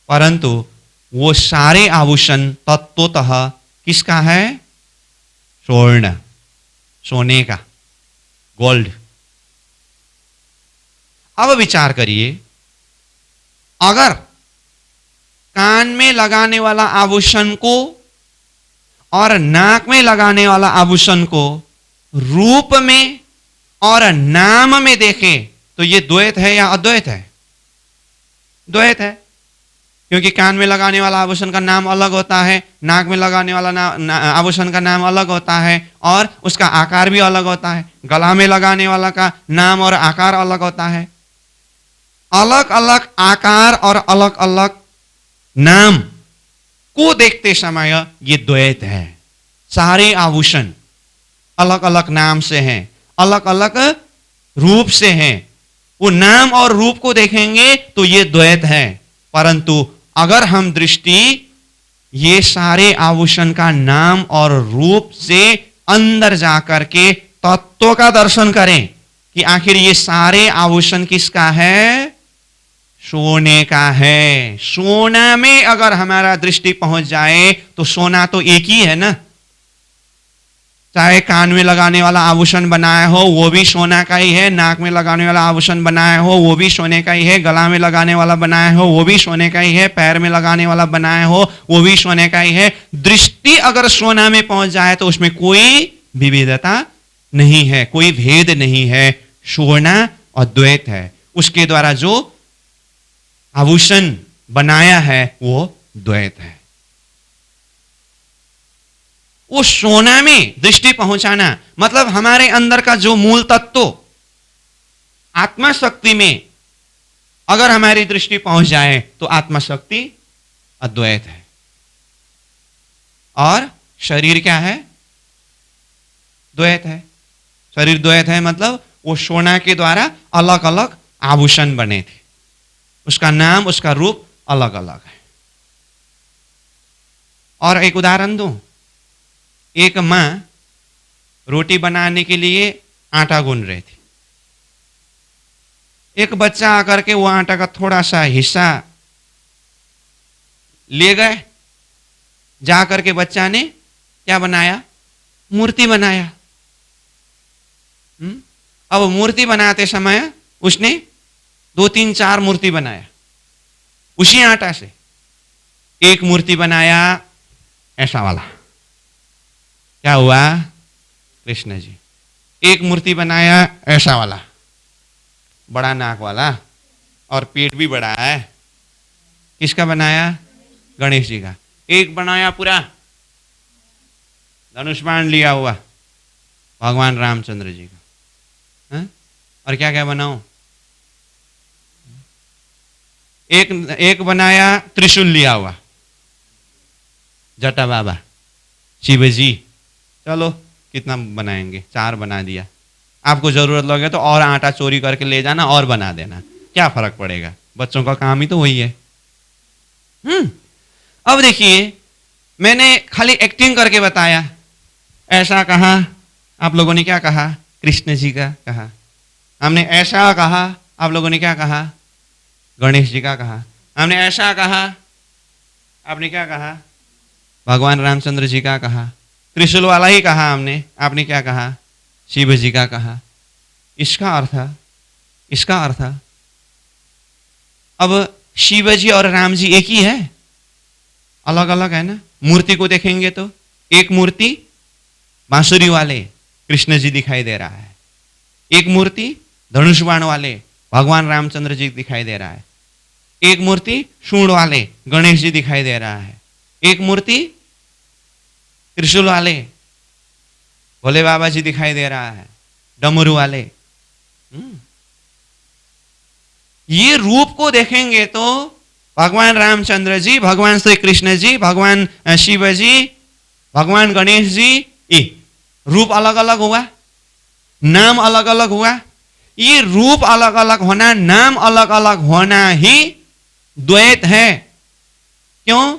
परंतु वो सारे आभूषण तत्वतः किसका है? स्वर्ण, सोने का, गोल्ड। अब विचार करिए, अगर कान में लगाने वाला आभूषण को और नाक में लगाने वाला आभूषण को रूप में और नाम में देखें तो ये द्वैत है या अद्वैत है? द्वैत है, क्योंकि कान में लगाने वाला आभूषण का नाम अलग होता है, नाक में लगाने वाला आभूषण का नाम अलग होता है और उसका आकार भी अलग होता है। गला में लगाने वाला का नाम और आकार अलग होता है। अलग अलग आकार और अलग अलग नाम को देखते समय ये द्वैत है। सारे आभूषण अलग अलग नाम से हैं, अलग अलग रूप से हैं। वो नाम और रूप को देखेंगे तो ये द्वैत है। परंतु अगर हम दृष्टि ये सारे आभूषण का नाम और रूप से अंदर जाकर के तत्व का दर्शन करें कि आखिर ये सारे आभूषण किसका है? सोने का है। सोना में अगर हमारा दृष्टि पहुंच जाए तो सोना तो एक ही है ना। चाहे कान में लगाने वाला आभूषण बनाया हो वो भी सोना का ही है, नाक में लगाने वाला आभूषण बनाया हो वो भी सोने का ही है, गला में लगाने वाला बनाया हो वो भी सोने का ही है, पैर में लगाने वाला बनाया हो वो भी सोने का ही है। दृष्टि अगर सोना में पहुंच जाए तो उसमें कोई विविधता नहीं है, कोई भेद नहीं है। सोना अद्वैत है। उसके द्वारा जो आभूषण बनाया है वो द्वैत है। वो सोना में दृष्टि पहुंचाना मतलब हमारे अंदर का जो मूल तत्व आत्मा शक्ति में अगर हमारी दृष्टि पहुंच जाए तो आत्मा शक्ति अद्वैत है। और शरीर क्या है? द्वैत है। शरीर द्वैत है मतलब वो सोना के द्वारा अलग अलग आभूषण बने थे, उसका नाम उसका रूप अलग अलग है। और एक उदाहरण दूं, एक मां रोटी बनाने के लिए आटा गूंथ रही थी। एक बच्चा आकर के वो आटा का थोड़ा सा हिस्सा ले गए, जाकर के बच्चा ने क्या बनाया? मूर्ति बनाया। अब मूर्ति बनाते समय उसने 2 3 4 मूर्ति बनाया उसी आटा से। एक मूर्ति बनाया ऐसा वाला, क्या हुआ? कृष्ण जी। एक मूर्ति बनाया ऐसा वाला, बड़ा नाक वाला और पेट भी बड़ा है। किसका बनाया? गणेश जी का। एक बनाया पूरा धनुष बाण लिया हुआ, भगवान रामचंद्र जी का। और क्या क्या बनाऊं? एक बनाया त्रिशूल लिया हुआ, जटा बाबा शिव जी। चलो कितना बनाएंगे? 4 बना दिया। आपको जरूरत लगे तो और आटा चोरी करके ले जाना और बना देना, क्या फर्क पड़ेगा? बच्चों का काम ही तो वही है। अब देखिए, मैंने खाली एक्टिंग करके बताया। ऐसा कहा, आप लोगों ने क्या कहा? कृष्ण जी का कहा। हमने ऐसा कहा, आप लोगों ने क्या कहा? गणेश जी का कहा। हमने ऐसा कहा, आपने क्या कहा? भगवान रामचंद्र जी का कहा। त्रिशूल वाला ही कहा हमने, आपने क्या कहा? शिव जी का कहा। इसका अर्थ अब शिव जी और राम जी एक ही है? अलग अलग है ना। मूर्ति को देखेंगे तो एक मूर्ति बांसुरी वाले कृष्ण जी दिखाई दे रहा है, एक मूर्ति धनुष बाण वाले भगवान रामचंद्र जी दिखाई दे रहा है, एक मूर्ति सूंड वाले गणेश जी दिखाई दे रहा है, एक मूर्ति त्रिशूल वाले भोले बाबा जी दिखाई दे रहा है, डमरू वाले। ये रूप को देखेंगे तो भगवान रामचंद्र जी, भगवान श्री कृष्ण जी, भगवान शिव जी, भगवान गणेश जी, रूप अलग अलग हुआ, नाम अलग अलग हुआ। ये रूप अलग अलग होना, नाम अलग अलग होना ही द्वैत है। क्यों?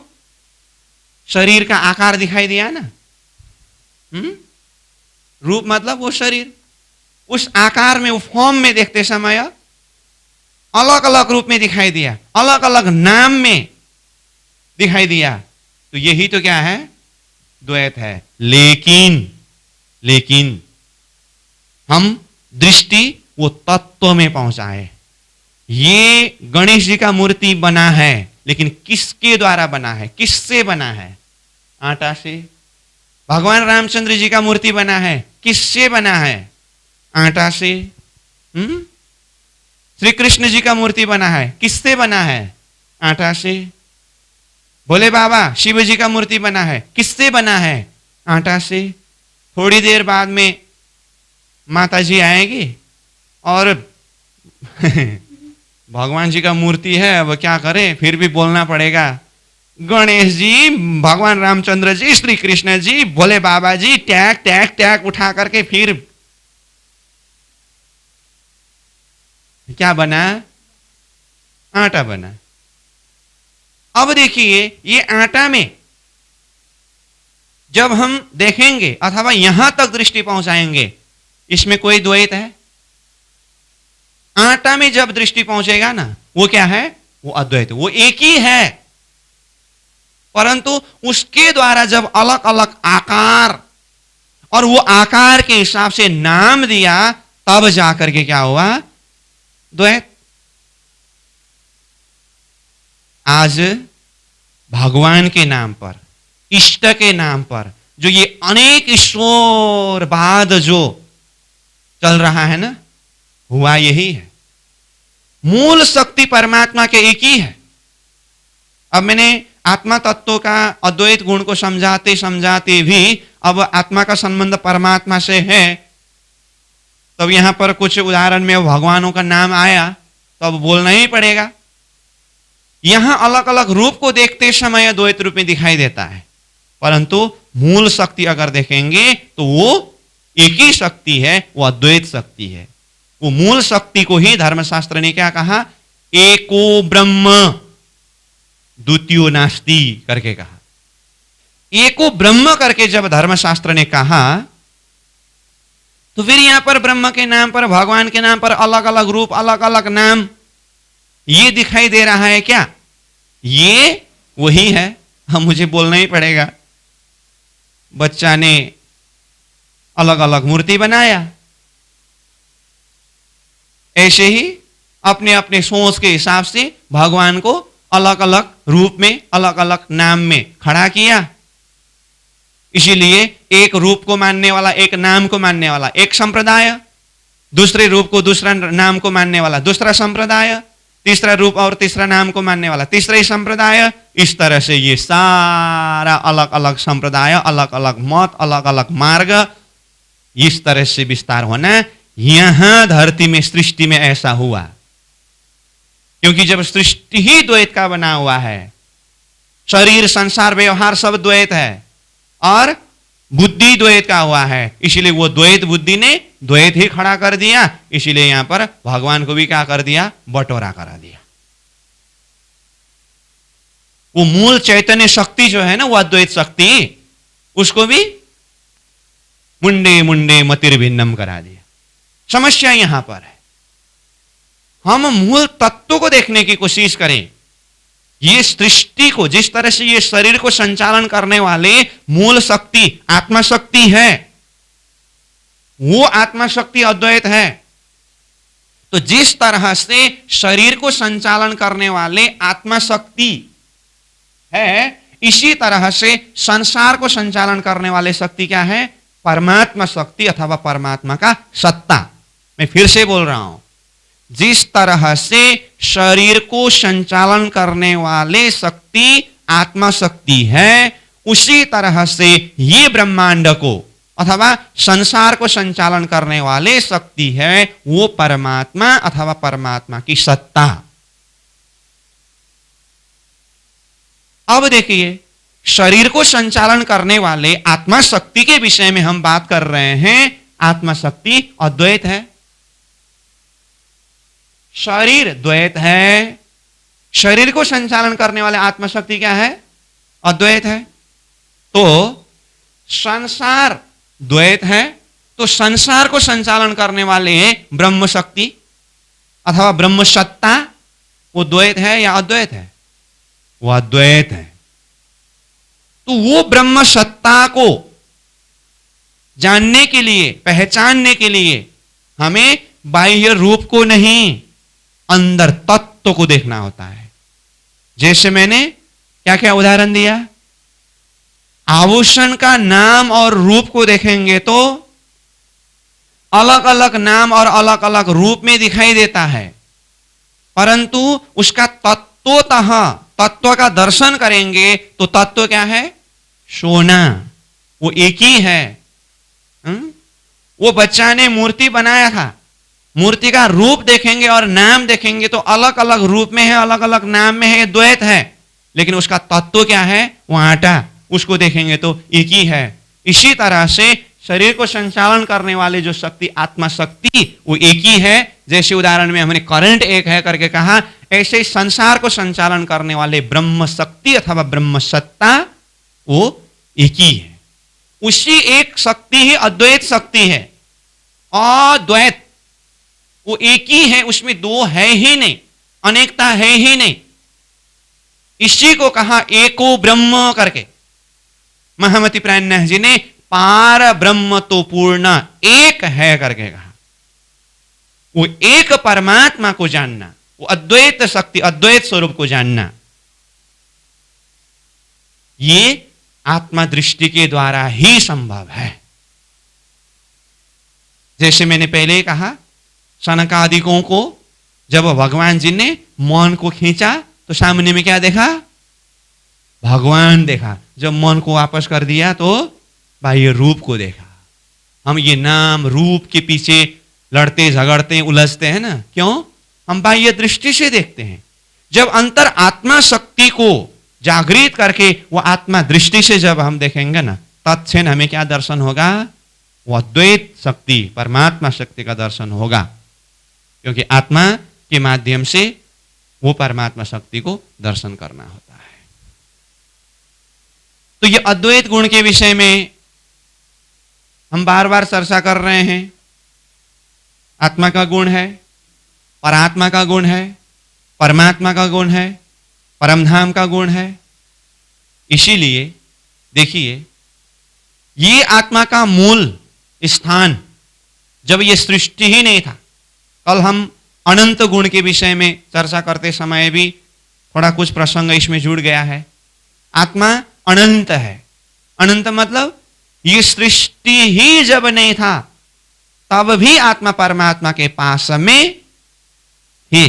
शरीर का आकार दिखाई दिया ना। रूप मतलब वो शरीर, उस आकार में, वो फॉर्म में देखते समय अलग अलग रूप में दिखाई दिया, अलग अलग नाम में दिखाई दिया। तो यही तो क्या है? द्वैत है। लेकिन हम दृष्टि वो तत्व में पहुंचाए, ये गणेश जी का मूर्ति बना है, लेकिन किसके द्वारा बना है, किससे बना है? आटा से। भगवान रामचंद्र जी का मूर्ति बना है, किससे बना है? आटा से। श्री कृष्ण जी का मूर्ति बना है, किससे बना है? आटा से। भोले बाबा शिव जी का मूर्ति बना है, किससे बना है? आटा से। थोड़ी देर बाद में माता जी आएगी और भगवान जी का मूर्ति है, अब क्या करें, फिर भी बोलना पड़ेगा, गणेश जी, भगवान रामचंद्र जी, श्री कृष्ण जी, भोले बाबा जी, टैग टैग टैग उठा करके फिर क्या बना? आटा बना। अब देखिए, ये आटा में जब हम देखेंगे अथवा यहां तक दृष्टि पहुंचाएंगे, इसमें कोई द्वैत है? आटा में जब दृष्टि पहुंचेगा ना, वो क्या है? वो अद्वैत, वो एक ही है, परंतु उसके द्वारा जब अलग अलग आकार और वो आकार के हिसाब से नाम दिया, तब जाकर के क्या हुआ? द्वैत। आज भगवान के नाम पर, इष्ट के नाम पर जो ये अनेक ईश्वरवाद जो चल रहा है ना, हुआ यही है। मूल शक्ति परमात्मा के एक ही है। अब मैंने आत्मा तत्व का अद्वैत गुण को समझाते समझाते भी अब आत्मा का संबंध परमात्मा से है, तब यहां पर कुछ उदाहरण में भगवानों का नाम आया तो अब बोलना ही पड़ेगा। यहां अलग अलग रूप को देखते समय द्वैत रूप में दिखाई देता है, परंतु मूल शक्ति अगर देखेंगे तो वो एक ही शक्ति है, वो अद्वैत शक्ति है। वो मूल शक्ति को ही धर्मशास्त्र ने क्या कहा? एको ब्रह्म द्वितीयो नास्ति करके कहा। एको ब्रह्म करके जब धर्मशास्त्र ने कहा, तो फिर यहां पर ब्रह्म के नाम पर, भगवान के नाम पर अलग अलग रूप, अलग अलग नाम, ये दिखाई दे रहा है क्या? ये वही है। हम मुझे बोलना ही पड़ेगा। बच्चा ने अलग अलग मूर्ति बनाया, ऐसे ही अपने अपने सोच के हिसाब से भगवान को अलग अलग रूप में, अलग अलग नाम में खड़ा किया। इसीलिए एक रूप को मानने वाला, एक नाम को मानने वाला एक संप्रदाय, दूसरे रूप को दूसरा नाम को मानने वाला दूसरा संप्रदाय, तीसरा रूप और तीसरा नाम को मानने वाला तीसरा ही संप्रदाय। इस तरह से ये सारा अलग अलग संप्रदाय, अलग अलग मत, अलग अलग मार्ग, इस तरह से विस्तार होना यहां धरती में, सृष्टि में ऐसा हुआ। क्योंकि जब सृष्टि ही द्वैत का बना हुआ है, शरीर, संसार, व्यवहार सब द्वैत है और बुद्धि द्वैत का हुआ है, इसलिए वो द्वैत बुद्धि ने द्वैत ही खड़ा कर दिया। इसीलिए यहां पर भगवान को भी क्या कर दिया? बटोरा करा दिया। वो मूल चैतन्य शक्ति जो है ना, वो अद्वैत शक्ति, उसको भी मुंडे मुंडे मतिर्भिन्नम करा दिया। समस्या यहां पर है। हम मूल तत्व को देखने की कोशिश करें। ये सृष्टि को, जिस तरह से ये शरीर को संचालन करने वाले मूल शक्ति आत्मा शक्ति है, वो आत्मा शक्ति अद्वैत है। तो जिस तरह से शरीर को संचालन करने वाले आत्मा शक्ति है, इसी तरह से संसार को संचालन करने वाले शक्ति क्या है? परमात्मा शक्ति अथवा परमात्मा का सत्ता। मैं फिर से बोल रहा हूं, जिस तरह से शरीर को संचालन करने वाले शक्ति आत्मा शक्ति है, उसी तरह से ये ब्रह्मांड को अथवा संसार को संचालन करने वाले शक्ति है, वो परमात्मा अथवा परमात्मा की सत्ता। अब देखिए, शरीर को संचालन करने वाले आत्मा शक्ति के विषय में हम बात कर रहे हैं। आत्मा शक्ति अद्वैत है, शरीर द्वैत है। शरीर को संचालन करने वाले आत्मा शक्ति क्या है? अद्वैत है। तो संसार द्वैत है, तो संसार को संचालन करने वाले ब्रह्म शक्ति अथवा ब्रह्म सत्ता, वो द्वैत है या अद्वैत है? वो अद्वैत है। तो वो ब्रह्म सत्ता को जानने के लिए, पहचानने के लिए हमें बाह्य रूप को नहीं, अंदर तत्व को देखना होता है। जैसे मैंने क्या क्या उदाहरण दिया, आभूषण का नाम और रूप को देखेंगे तो अलग अलग नाम और अलग अलग रूप में दिखाई देता है, परंतु उसका तत्वतः तत्व का दर्शन करेंगे तो तत्व क्या है? सोना, वो एक ही है। वो बच्चा ने मूर्ति बनाया था, मूर्ति का रूप देखेंगे और नाम देखेंगे तो अलग अलग रूप में है, अलग अलग नाम में है, द्वैत है, लेकिन उसका तत्व क्या है? वो आटा, उसको देखेंगे तो एक ही है। इसी तरह से शरीर को संचालन करने वाले जो शक्ति, आत्मा शक्ति, वो एक ही है। जैसे उदाहरण में हमने करंट एक है करके कहा, ऐसे संसार को संचालन करने वाले ब्रह्म शक्ति अथवा ब्रह्म सत्ता वो एक ही है। उसी एक शक्ति ही अद्वैत शक्ति है। अद्वैत वो एक ही है, उसमें दो है ही नहीं, अनेकता है ही नहीं। इसी को कहा एको ब्रह्म करके। महामती प्राणनाथ जी ने पार ब्रह्म तो पूर्ण एक है करके कहा। वो एक परमात्मा को जानना, वो अद्वैत शक्ति, अद्वैत स्वरूप को जानना, ये आत्मा दृष्टि के द्वारा ही संभव है। जैसे मैंने पहले कहा, सनकादिकों को जब भगवान जी ने मन को खींचा तो सामने में क्या देखा? भगवान देखा। जब मन को वापस कर दिया तो बाह्य रूप को देखा। हम ये नाम रूप के पीछे लड़ते झगड़ते उलझते हैं ना, क्यों? हम बाह्य दृष्टि से देखते हैं। जब अंतर आत्मा शक्ति को जागृत करके वो आत्मा दृष्टि से जब हम देखेंगे ना, तत्क्षण हमें क्या दर्शन होगा? वो अद्वैत शक्ति, परमात्मा शक्ति का दर्शन होगा, क्योंकि आत्मा के माध्यम से वो परमात्मा शक्ति को दर्शन करना होता है। तो ये अद्वैत गुण के विषय में हम बार बार चर्चा कर रहे हैं। आत्मा का गुण है, परात्मा का गुण है, परमात्मा का गुण है, परमधाम का गुण है। इसीलिए देखिए, ये आत्मा का मूल स्थान जब ये सृष्टि ही नहीं था, कल हम अनंत गुण के विषय में चर्चा करते समय भी थोड़ा कुछ प्रसंग इसमें जुड़ गया है। आत्मा अनंत है। अनंत मतलब ये सृष्टि ही जब नहीं था तब भी आत्मा परमात्मा के पास में है।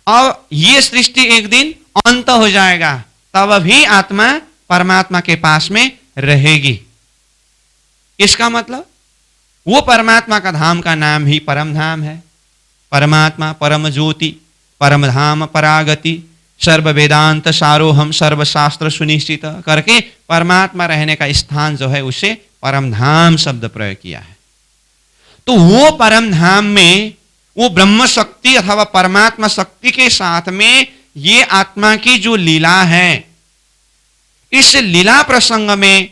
अब ये सृष्टि एक दिन अंत हो जाएगा, तब भी आत्मा परमात्मा के पास में रहेगी। इसका मतलब वो परमात्मा का धाम का नाम ही परम धाम है। परमात्मा परम ज्योति, परम धाम परागति, सर्व वेदांत सारोहम, सर्वशास्त्र सुनिश्चित करके परमात्मा रहने का स्थान जो है उसे परम धाम शब्द प्रयोग किया है। तो वो परम धाम में वो ब्रह्म शक्ति अथवा परमात्मा शक्ति के साथ में ये आत्मा की जो लीला है, इस लीला प्रसंग में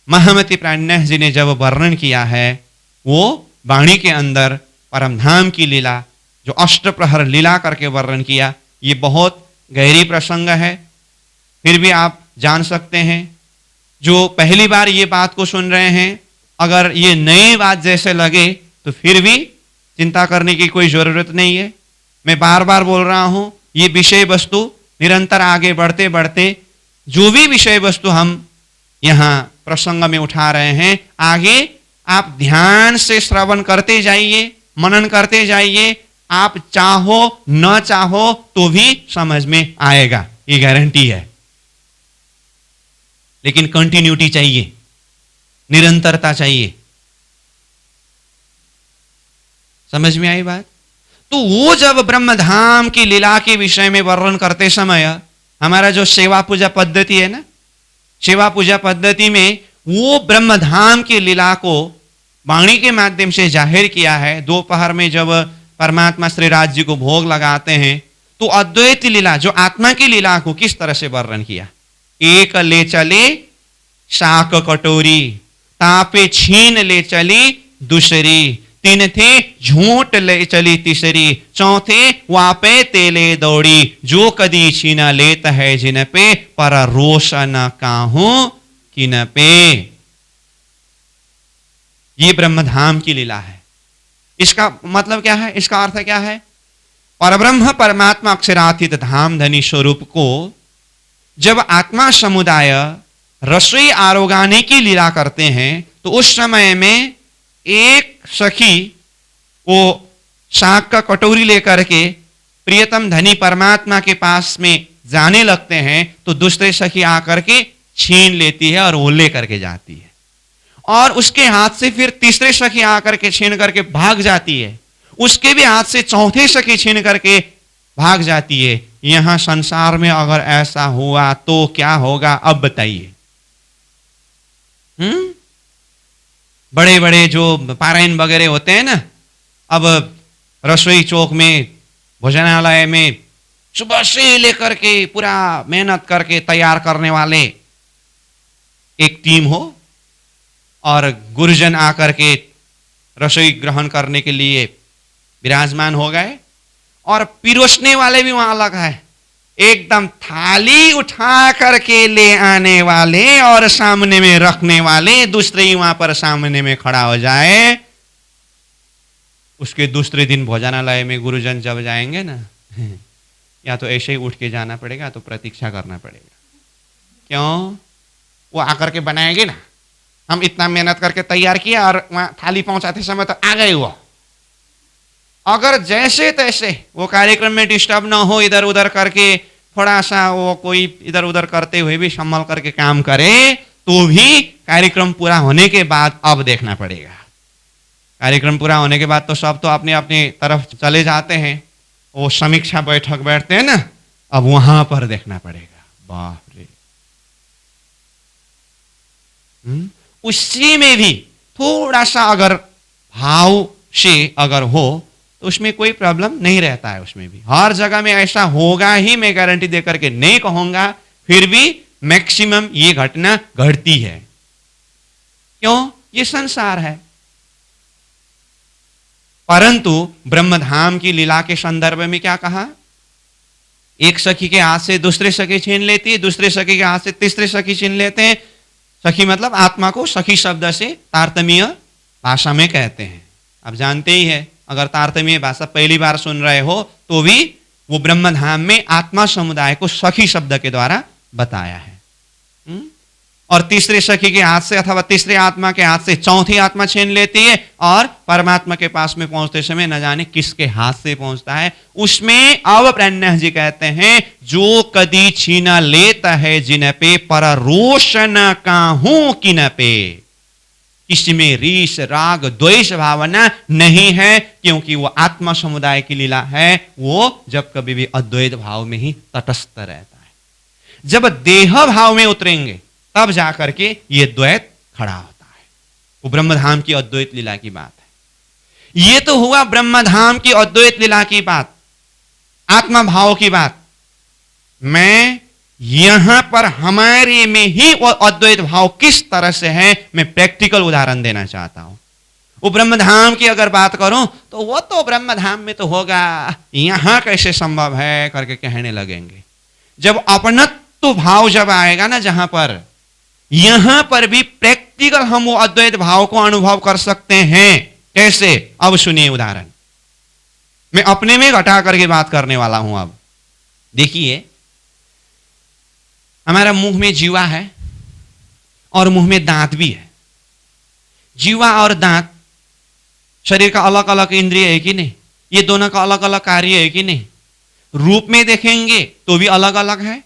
महामती प्राणनाथ जी ने जब वर्णन किया है, वो वाणी के अंदर परमधाम की लीला, जो अष्टप्रहर लीला करके वर्णन किया, ये बहुत गहरी प्रसंग है। फिर भी आप जान सकते हैं, जो पहली बार ये बात को सुन रहे हैं, अगर ये नई बात जैसे लगे तो फिर भी चिंता करने की कोई जरूरत नहीं है। मैं बार बार बोल रहा हूं, ये विषय वस्तु निरंतर आगे बढ़ते बढ़ते जो भी विषय वस्तु हम यहां प्रसंग में उठा रहे हैं, आगे आप ध्यान से श्रवण करते जाइए, मनन करते जाइए। आप चाहो न चाहो तो भी समझ में आएगा, ये गारंटी है। लेकिन कंटिन्यूटी चाहिए, निरंतरता चाहिए। समझ में आई बात? तो वो जब ब्रह्मधाम की लीला के विषय में वर्णन करते समय, हमारा जो सेवा पूजा पद्धति है ना, सेवा पूजा पद्धति में वो ब्रह्मधाम की लीला को वाणी के माध्यम से जाहिर किया है। दोपहर में जब परमात्मा श्री राज जी को भोग लगाते हैं, तो अद्वैत लीला, जो आत्मा की लीला को किस तरह से वर्णन किया। एक ले चले शाक कटोरी, तापे छीन ले चली दूसरी, तीन थे झूठ ले चली तीसरी, चौथे वापे तेले दौड़ी, जो कदी छीना लेत है जिन पे, पर रोष न काहू किन पे। ये ब्रह्मधाम की लीला है। इसका मतलब क्या है? इसका अर्थ क्या है परब्रह्म परमात्मा अक्षरातीत धाम धनी स्वरूप को जब आत्मा समुदाय रसोई आरोगाने की लीला करते हैं तो उस समय में एक सखी वो शाक का कटोरी लेकर के प्रियतम धनी परमात्मा के पास में जाने लगते हैं तो दूसरे सखी आकर के छीन लेती है और वो लेकर के जाती है, और उसके हाथ से फिर तीसरे सखी आकर के छीन करके भाग जाती है, उसके भी हाथ से चौथे सखी छीन करके भाग जाती है। यहां संसार में अगर ऐसा हुआ तो क्या होगा अब बताइए। बड़े बड़े जो पारायण वगैरह होते हैं ना, अब रसोई चौक में भोजनालय में सुबह से लेकर के पूरा मेहनत करके तैयार करने वाले एक टीम हो, और गुरुजन आकर के रसोई ग्रहण करने के लिए विराजमान हो गए, और पिरोसने वाले भी वहां अलग है। एकदम थाली उठा करके ले आने वाले और सामने में रखने वाले दूसरे ही वहां पर सामने में खड़ा हो जाए। उसके दूसरे दिन भोजनालय में गुरुजन जब जाएंगे ना, या तो ऐसे ही उठ के जाना पड़ेगा तो प्रतीक्षा करना पड़ेगा। क्यों? वो आकर के बनाएंगे ना, हम इतना मेहनत करके तैयार किया और वहां थाली पहुंचाते समय तो आ गए वो। अगर जैसे तैसे वो कार्यक्रम में डिस्टर्ब ना हो, इधर उधर करके थोड़ा सा वो कोई इधर उधर करते हुए भी संभल करके काम करे, तो भी कार्यक्रम पूरा होने के बाद अब देखना पड़ेगा। कार्यक्रम पूरा होने के बाद तो सब तो अपने अपने तरफ चले जाते हैं, वो समीक्षा बैठक बैठते हैं ना, अब वहां पर देखना पड़ेगा। बाप रे। उसी में भी थोड़ा सा अगर भाव से अगर हो तो उसमें कोई प्रॉब्लम नहीं रहता है। उसमें भी हर जगह में ऐसा होगा ही मैं गारंटी देकर के नहीं कहूंगा, फिर भी मैक्सिमम ये घटना घटती है। क्यों? ये संसार है। परंतु ब्रह्मधाम की लीला के संदर्भ में क्या कहा? एक सखी के हाथ से दूसरे सखी छीन लेती है, दूसरे सखी के हाथ से तीसरे सखी छीन लेते हैं। सखी मतलब आत्मा को सखी शब्द से तारतम्य भाषा में कहते हैं। आप जानते ही है, अगर तारतम्य भाषा पहली बार सुन रहे हो तो भी वो ब्रह्मधाम में आत्मा समुदाय को सखी शब्द के द्वारा बताया है। और तीसरे सखी के हाथ से अथवा तीसरे आत्मा के हाथ से चौथी आत्मा छीन लेती है, और परमात्मा के पास में पहुंचते समय न जाने किसके हाथ से पहुंचता है। उसमें अब प्रण्य जी कहते हैं, जो कदी छीना लेता है जिन पे, पर रोष न काहू किन पे। इसमें रीस राग द्वेष भावना नहीं है, क्योंकि वो आत्मा समुदाय की लीला है। वो जब कभी भी अद्वैत भाव में ही तटस्थ रहता है। जब देह भाव में उतरेंगे तब जाकर के ये द्वैत खड़ा होता है। वो ब्रह्मधाम की अद्वैत लीला की बात है। ये तो हुआ ब्रह्मधाम की अद्वैत लीला की बात, आत्मा भाव की बात। मैं यहां पर हमारे में ही वो अद्वैत भाव किस तरह से है, मैं प्रैक्टिकल उदाहरण देना चाहता हूं। वो ब्रह्मधाम की अगर बात करूं तो वो तो ब्रह्मधाम में तो होगा, यहां कैसे संभव है करके कहने लगेंगे। जब अपनत्व भाव जब आएगा ना, जहां पर यहां पर भी प्रैक्टिकल हम वो अद्वैत भाव को अनुभव कर सकते हैं। कैसे? अब सुनिए उदाहरण। मैं अपने में घटा करके बात करने वाला हूं। अब देखिए, हमारा मुंह में जीवा है और मुंह में दांत भी है। जीवा और दांत शरीर का अलग अलग इंद्रिय है कि नहीं? ये दोनों का अलग अलग कार्य है कि नहीं? रूप में देखेंगे तो भी अलग अलग है,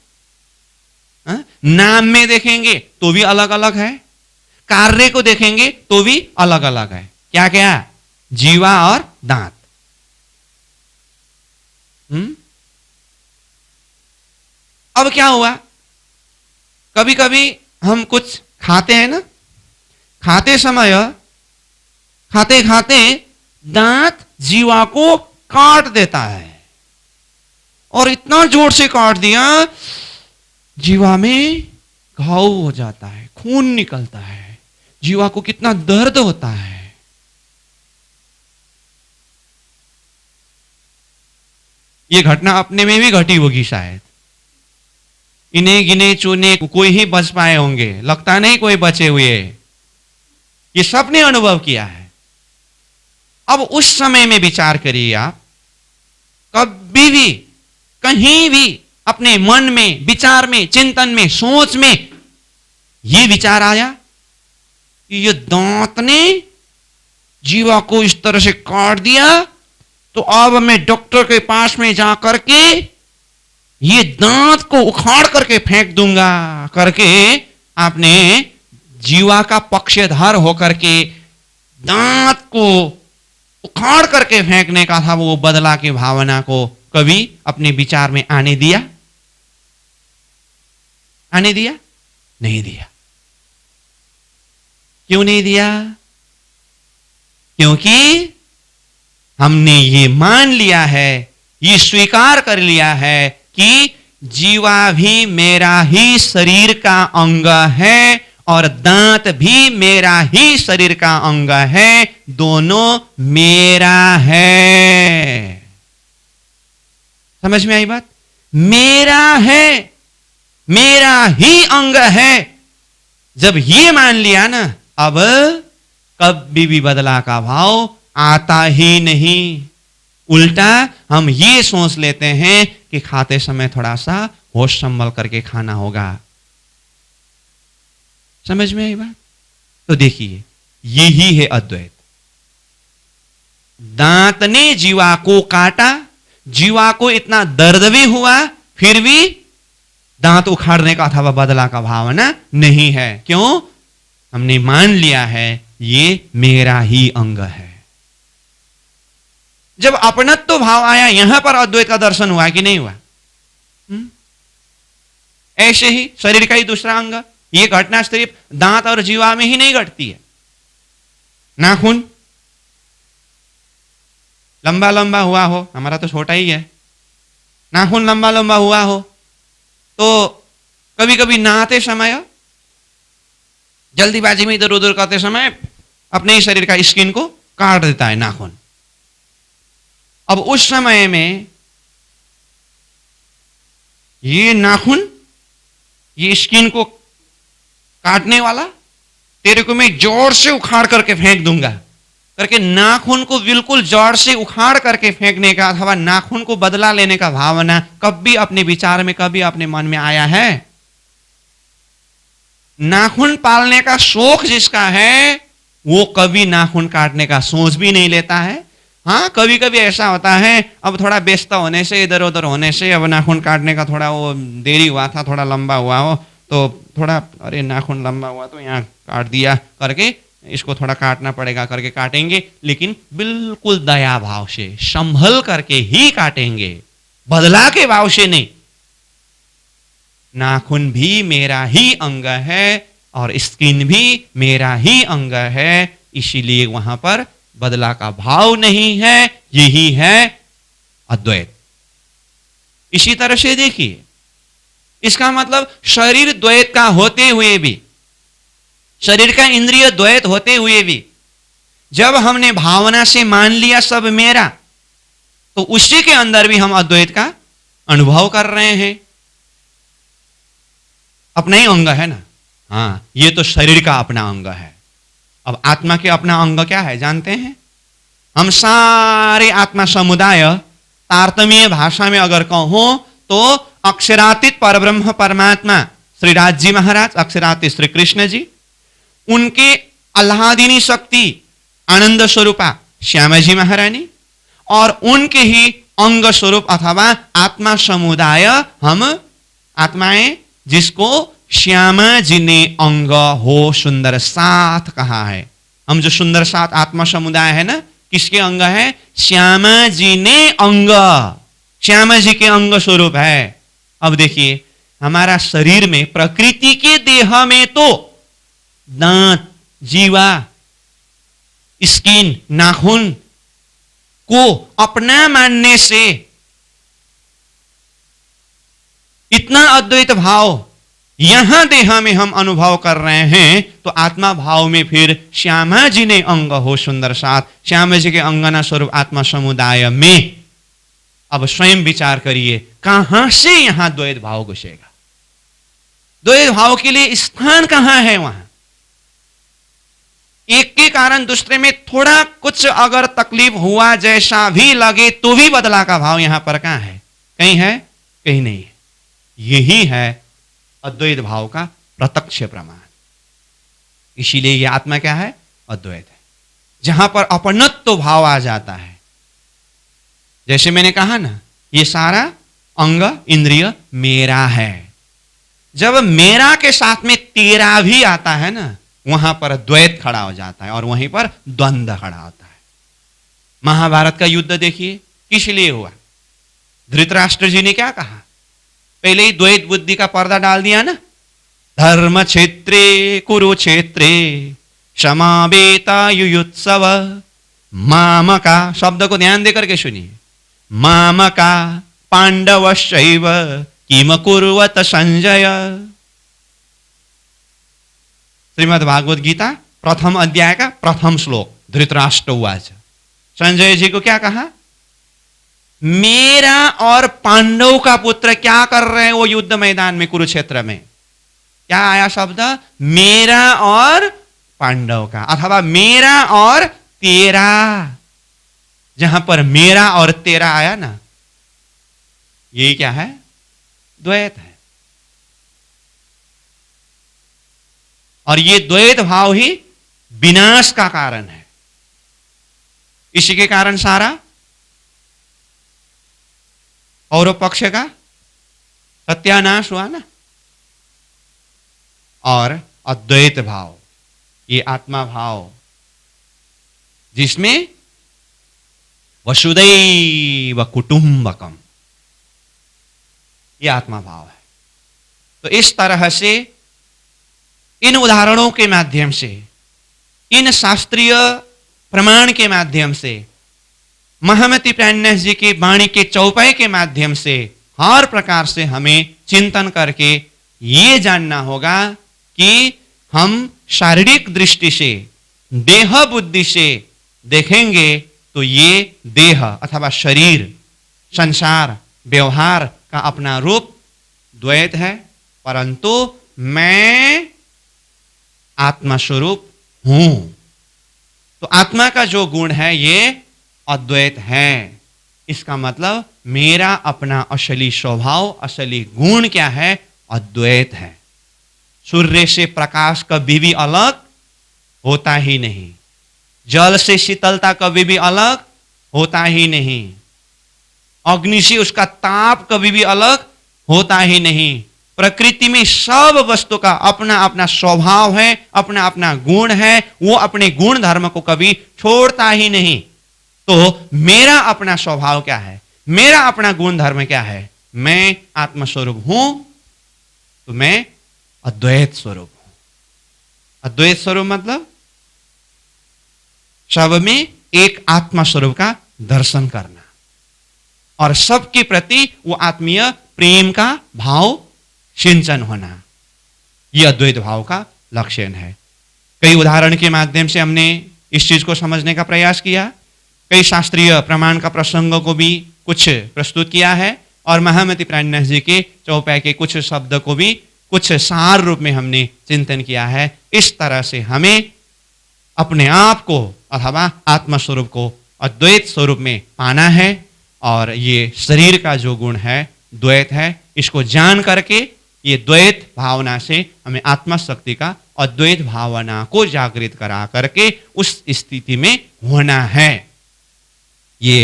नाम में देखेंगे तो भी अलग अलग है, कार्य को देखेंगे तो भी अलग अलग है। क्या क्या? जीवा और दांत। अब क्या हुआ, कभी कभी हम कुछ खाते हैं ना, खाते समय खाते खाते दांत जीवा को काट देता है, और इतना जोर से काट दिया जीवा में घाव हो जाता है, खून निकलता है। जीवा को कितना दर्द होता है। ये घटना अपने में भी घटी होगी शायद। इन्हें गिने चुने कोई ही बच पाए होंगे, लगता नहीं कोई बचे हुए। ये सबने अनुभव किया है। अब उस समय में विचार करिए आप, कभी भी कहीं भी अपने मन में, विचार में, चिंतन में, सोच में ये विचार आया कि ये दांत ने जीवा को इस तरह से काट दिया, तो अब मैं डॉक्टर के पास में जा करके ये दांत को उखाड़ करके फेंक दूंगा करके आपने जीवा का पक्षधर होकर के दांत को उखाड़ करके फेंकने का था वो बदला की भावना को कभी अपने विचार में आने दिया? आने दिया? नहीं दिया। क्यों नहीं दिया? क्योंकि हमने ये मान लिया है, ये स्वीकार कर लिया है कि जीवा भी मेरा ही शरीर का अंग है और दांत भी मेरा ही शरीर का अंग है, दोनों मेरा है। समझ में आई बात? मेरा है, मेरा ही अंग है। जब ये मान लिया ना, अब कभी भी बदला का भाव आता ही नहीं। उल्टा हम ये सोच लेते हैं कि खाते समय थोड़ा सा होश संभल करके खाना होगा। समझ में आई बात? तो देखिए, यही है अद्वैत। दांत ने जीवा को काटा, जीवा को इतना दर्द भी हुआ, फिर भी दांत उखाड़ने का अथवा बदला का भावना नहीं है। क्यों? हमने मान लिया है ये मेरा ही अंग है। जब अपनत्व भाव आया, यहां पर अद्वैत का दर्शन हुआ कि नहीं हुआ? ऐसे ही शरीर का ही दूसरा अंग, ये घटना सिर्फ दांत और जीवा में ही नहीं घटती है। नाखून लंबा लंबा हुआ हो, हमारा तो छोटा ही है, नाखून लंबा लंबा हुआ हो तो कभी कभी नहाते समय, जल्दीबाजी में इधर उधर करते समय अपने ही शरीर का स्किन को काट देता है नाखून। अब उस समय में ये नाखून, ये स्किन को काटने वाला, तेरे को मैं जोर से उखाड़ करके फेंक दूंगा करके नाखून को बिल्कुल जोर से उखाड़ करके फेंकने का अथवा नाखून को बदला लेने का भावना कभी अपने विचार में, कभी अपने मन में आया है? नाखून पालने का शौक जिसका है वो कभी नाखून काटने का सोच भी नहीं लेता है। हाँ, कभी कभी ऐसा होता है, अब थोड़ा व्यस्त होने से, इधर उधर होने से, अब नाखून काटने का थोड़ा वो देरी हुआ था, थोड़ा लंबा हुआ हो तो थोड़ा, अरे नाखून लंबा हुआ तो यहाँ काट दिया करके, इसको थोड़ा काटना पड़ेगा करके काटेंगे, लेकिन बिल्कुल दया भाव से, संभल करके ही काटेंगे, बदला के भाव से नहीं। नाखून भी मेरा ही अंग है और स्किन भी मेरा ही अंग है, इसीलिए वहां पर बदला का भाव नहीं है। यही है अद्वैत। इसी तरह से देखिए, इसका मतलब शरीर द्वैत का होते हुए भी, शरीर का इंद्रिय द्वैत होते हुए भी, जब हमने भावना से मान लिया सब मेरा, तो उसी के अंदर भी हम अद्वैत का अनुभव कर रहे हैं। अपना ही अंग है ना। हाँ, ये तो शरीर का अपना अंग है। अब आत्मा के अपना अंग क्या है जानते हैं? हम सारे आत्मा समुदाय तारतम्य भाषा में अगर कहो तो अक्षरातीत परब्रह्म परमात्मा श्री राज जी महाराज, अक्षरातीत श्री कृष्ण जी, उनके आह्लादिनी शक्ति आनंद स्वरूपा श्यामा जी महारानी, और उनके ही अंग स्वरूप अथवा आत्मा समुदाय हम आत्माएं, जिसको श्यामा जी ने अंग हो सुंदर साथ कहा है। हम जो सुंदर साथ आत्मा समुदाय है ना, किसके अंग है? श्यामा जी ने अंग, श्यामा जी के अंग स्वरूप है। अब देखिए, हमारा शरीर में, प्रकृति के देह में तो दांत, जीवा, स्किन, नाखून को अपना मानने से इतना अद्वैत भाव यहां देह में हम अनुभव कर रहे हैं, तो आत्मा भाव में फिर श्यामा जी ने अंग हो सुंदर साथ, श्यामा जी के अंगना स्वरूप आत्मा समुदाय में, अब स्वयं विचार करिए कहां से यहां द्वैत भाव घुसेगा? द्वैत भाव के लिए स्थान कहां है? वहां एक के कारण दूसरे में थोड़ा कुछ अगर तकलीफ हुआ जैसा भी लगे तो भी बदला का भाव यहां पर कहां है? कहीं है, कहीं नहीं है। यही है अद्वैत भाव का प्रत्यक्ष प्रमाण। इसीलिए यह आत्मा क्या है? अद्वैत है। जहां पर अपनत्व भाव आ जाता है, जैसे मैंने कहा ना, ये सारा अंग इंद्रिय मेरा है। जब मेरा के साथ में तेरा भी आता है ना, वहां पर द्वैत खड़ा हो जाता है और वहीं पर द्वंद्व खड़ा होता है। महाभारत का युद्ध देखिए किस लिए हुआ? धृतराष्ट्र जी ने क्या कहा? पहले ही द्वैत बुद्धि का पर्दा डाल दिया ना। धर्म क्षेत्रे कुरुक्षेत्रे समावेता युयुत्सव मामका, शब्द को ध्यान देकर के सुनिए, मामका पांडवश्चैव किम कुर्वत संजय। श्रीमद् भागवत गीता प्रथम अध्याय का प्रथम श्लोक। धृतराष्ट्र उवाच, संजय जी को क्या कहा? मेरा और पांडव का पुत्र क्या कर रहे हैं वो युद्ध मैदान में कुरुक्षेत्र में? क्या आया शब्द? मेरा और पांडव का, अथवा मेरा और तेरा। जहां पर मेरा और तेरा आया ना, यही क्या है? द्वैत है। और ये द्वैत भाव ही विनाश का कारण है। इसी के कारण सारा और पक्ष का सत्यानाश हुआ ना। और अद्वैत भाव, ये आत्मा भाव, जिसमें वसुदैव कुटुंबकम, ये आत्मा भाव है। तो इस तरह से इन उदाहरणों के माध्यम से, इन शास्त्रीय प्रमाण के माध्यम से, महामती प्राणनाथ जी की वाणी के चौपाई के माध्यम से हर प्रकार से हमें चिंतन करके ये जानना होगा कि हम शारीरिक दृष्टि से, देह बुद्धि से देखेंगे तो ये देह अथवा शरीर, संसार, व्यवहार का अपना रूप द्वैत है, परंतु मैं आत्मा स्वरूप हूं। तो आत्मा का जो गुण है ये अद्वैत है। इसका मतलब मेरा अपना असली स्वभाव, असली गुण क्या है? अद्वैत है। सूर्य से प्रकाश कभी भी अलग होता ही नहीं, जल से शीतलता कभी भी अलग होता ही नहीं, अग्नि से उसका ताप कभी भी अलग होता ही नहीं। प्रकृति में सब वस्तु का अपना अपना स्वभाव है, अपना अपना गुण है, वो अपने गुण धर्म को कभी छोड़ता ही नहीं। तो मेरा अपना स्वभाव क्या है? मेरा अपना गुण धर्म क्या है? मैं आत्मस्वरूप हूं, तो मैं अद्वैत स्वरूप हूं। अद्वैत स्वरूप मतलब सब में एक आत्मा स्वरूप का दर्शन करना और सबके प्रति वो आत्मीय प्रेम का भाव सिंचन होना, यह अद्वैत भाव का लक्षण है। कई उदाहरण के माध्यम से हमने इस चीज को समझने का प्रयास किया, कई शास्त्रीय प्रमाण का प्रसंगों को भी कुछ प्रस्तुत किया है, और महामती प्राणनाथ जी के चौपाई के कुछ शब्द को भी कुछ सार रूप में हमने चिंतन किया है। इस तरह से हमें अपने आप को अथवा आत्मा स्वरूप को अद्वैत स्वरूप में पाना है, और ये शरीर का जो गुण है द्वैत है, इसको जान करके ये द्वैत भावना से हमें आत्मा शक्ति का अद्वैत भावना को जागृत करा करके उस स्थिति में होना है। ये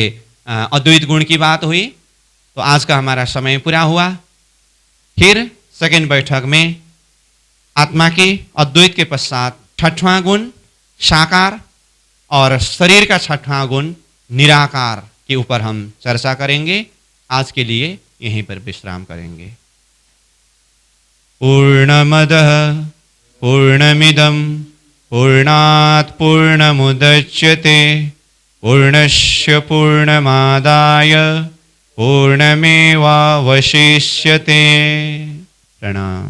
अद्वैत गुण की बात हुई। तो आज का हमारा समय पूरा हुआ। फिर सेकेंड बैठक में आत्मा के अद्वैत के पश्चात छठवां गुण साकार और शरीर का छठवां गुण निराकार के ऊपर हम चर्चा करेंगे। आज के लिए यहीं पर विश्राम करेंगे। पूर्णमदः पूर्णमिदं पूर्णात् पूर्णमुदच्यते पूर्णस्य पूर्णमादाय पूर्णमेवावशिष्यते। प्रणाम।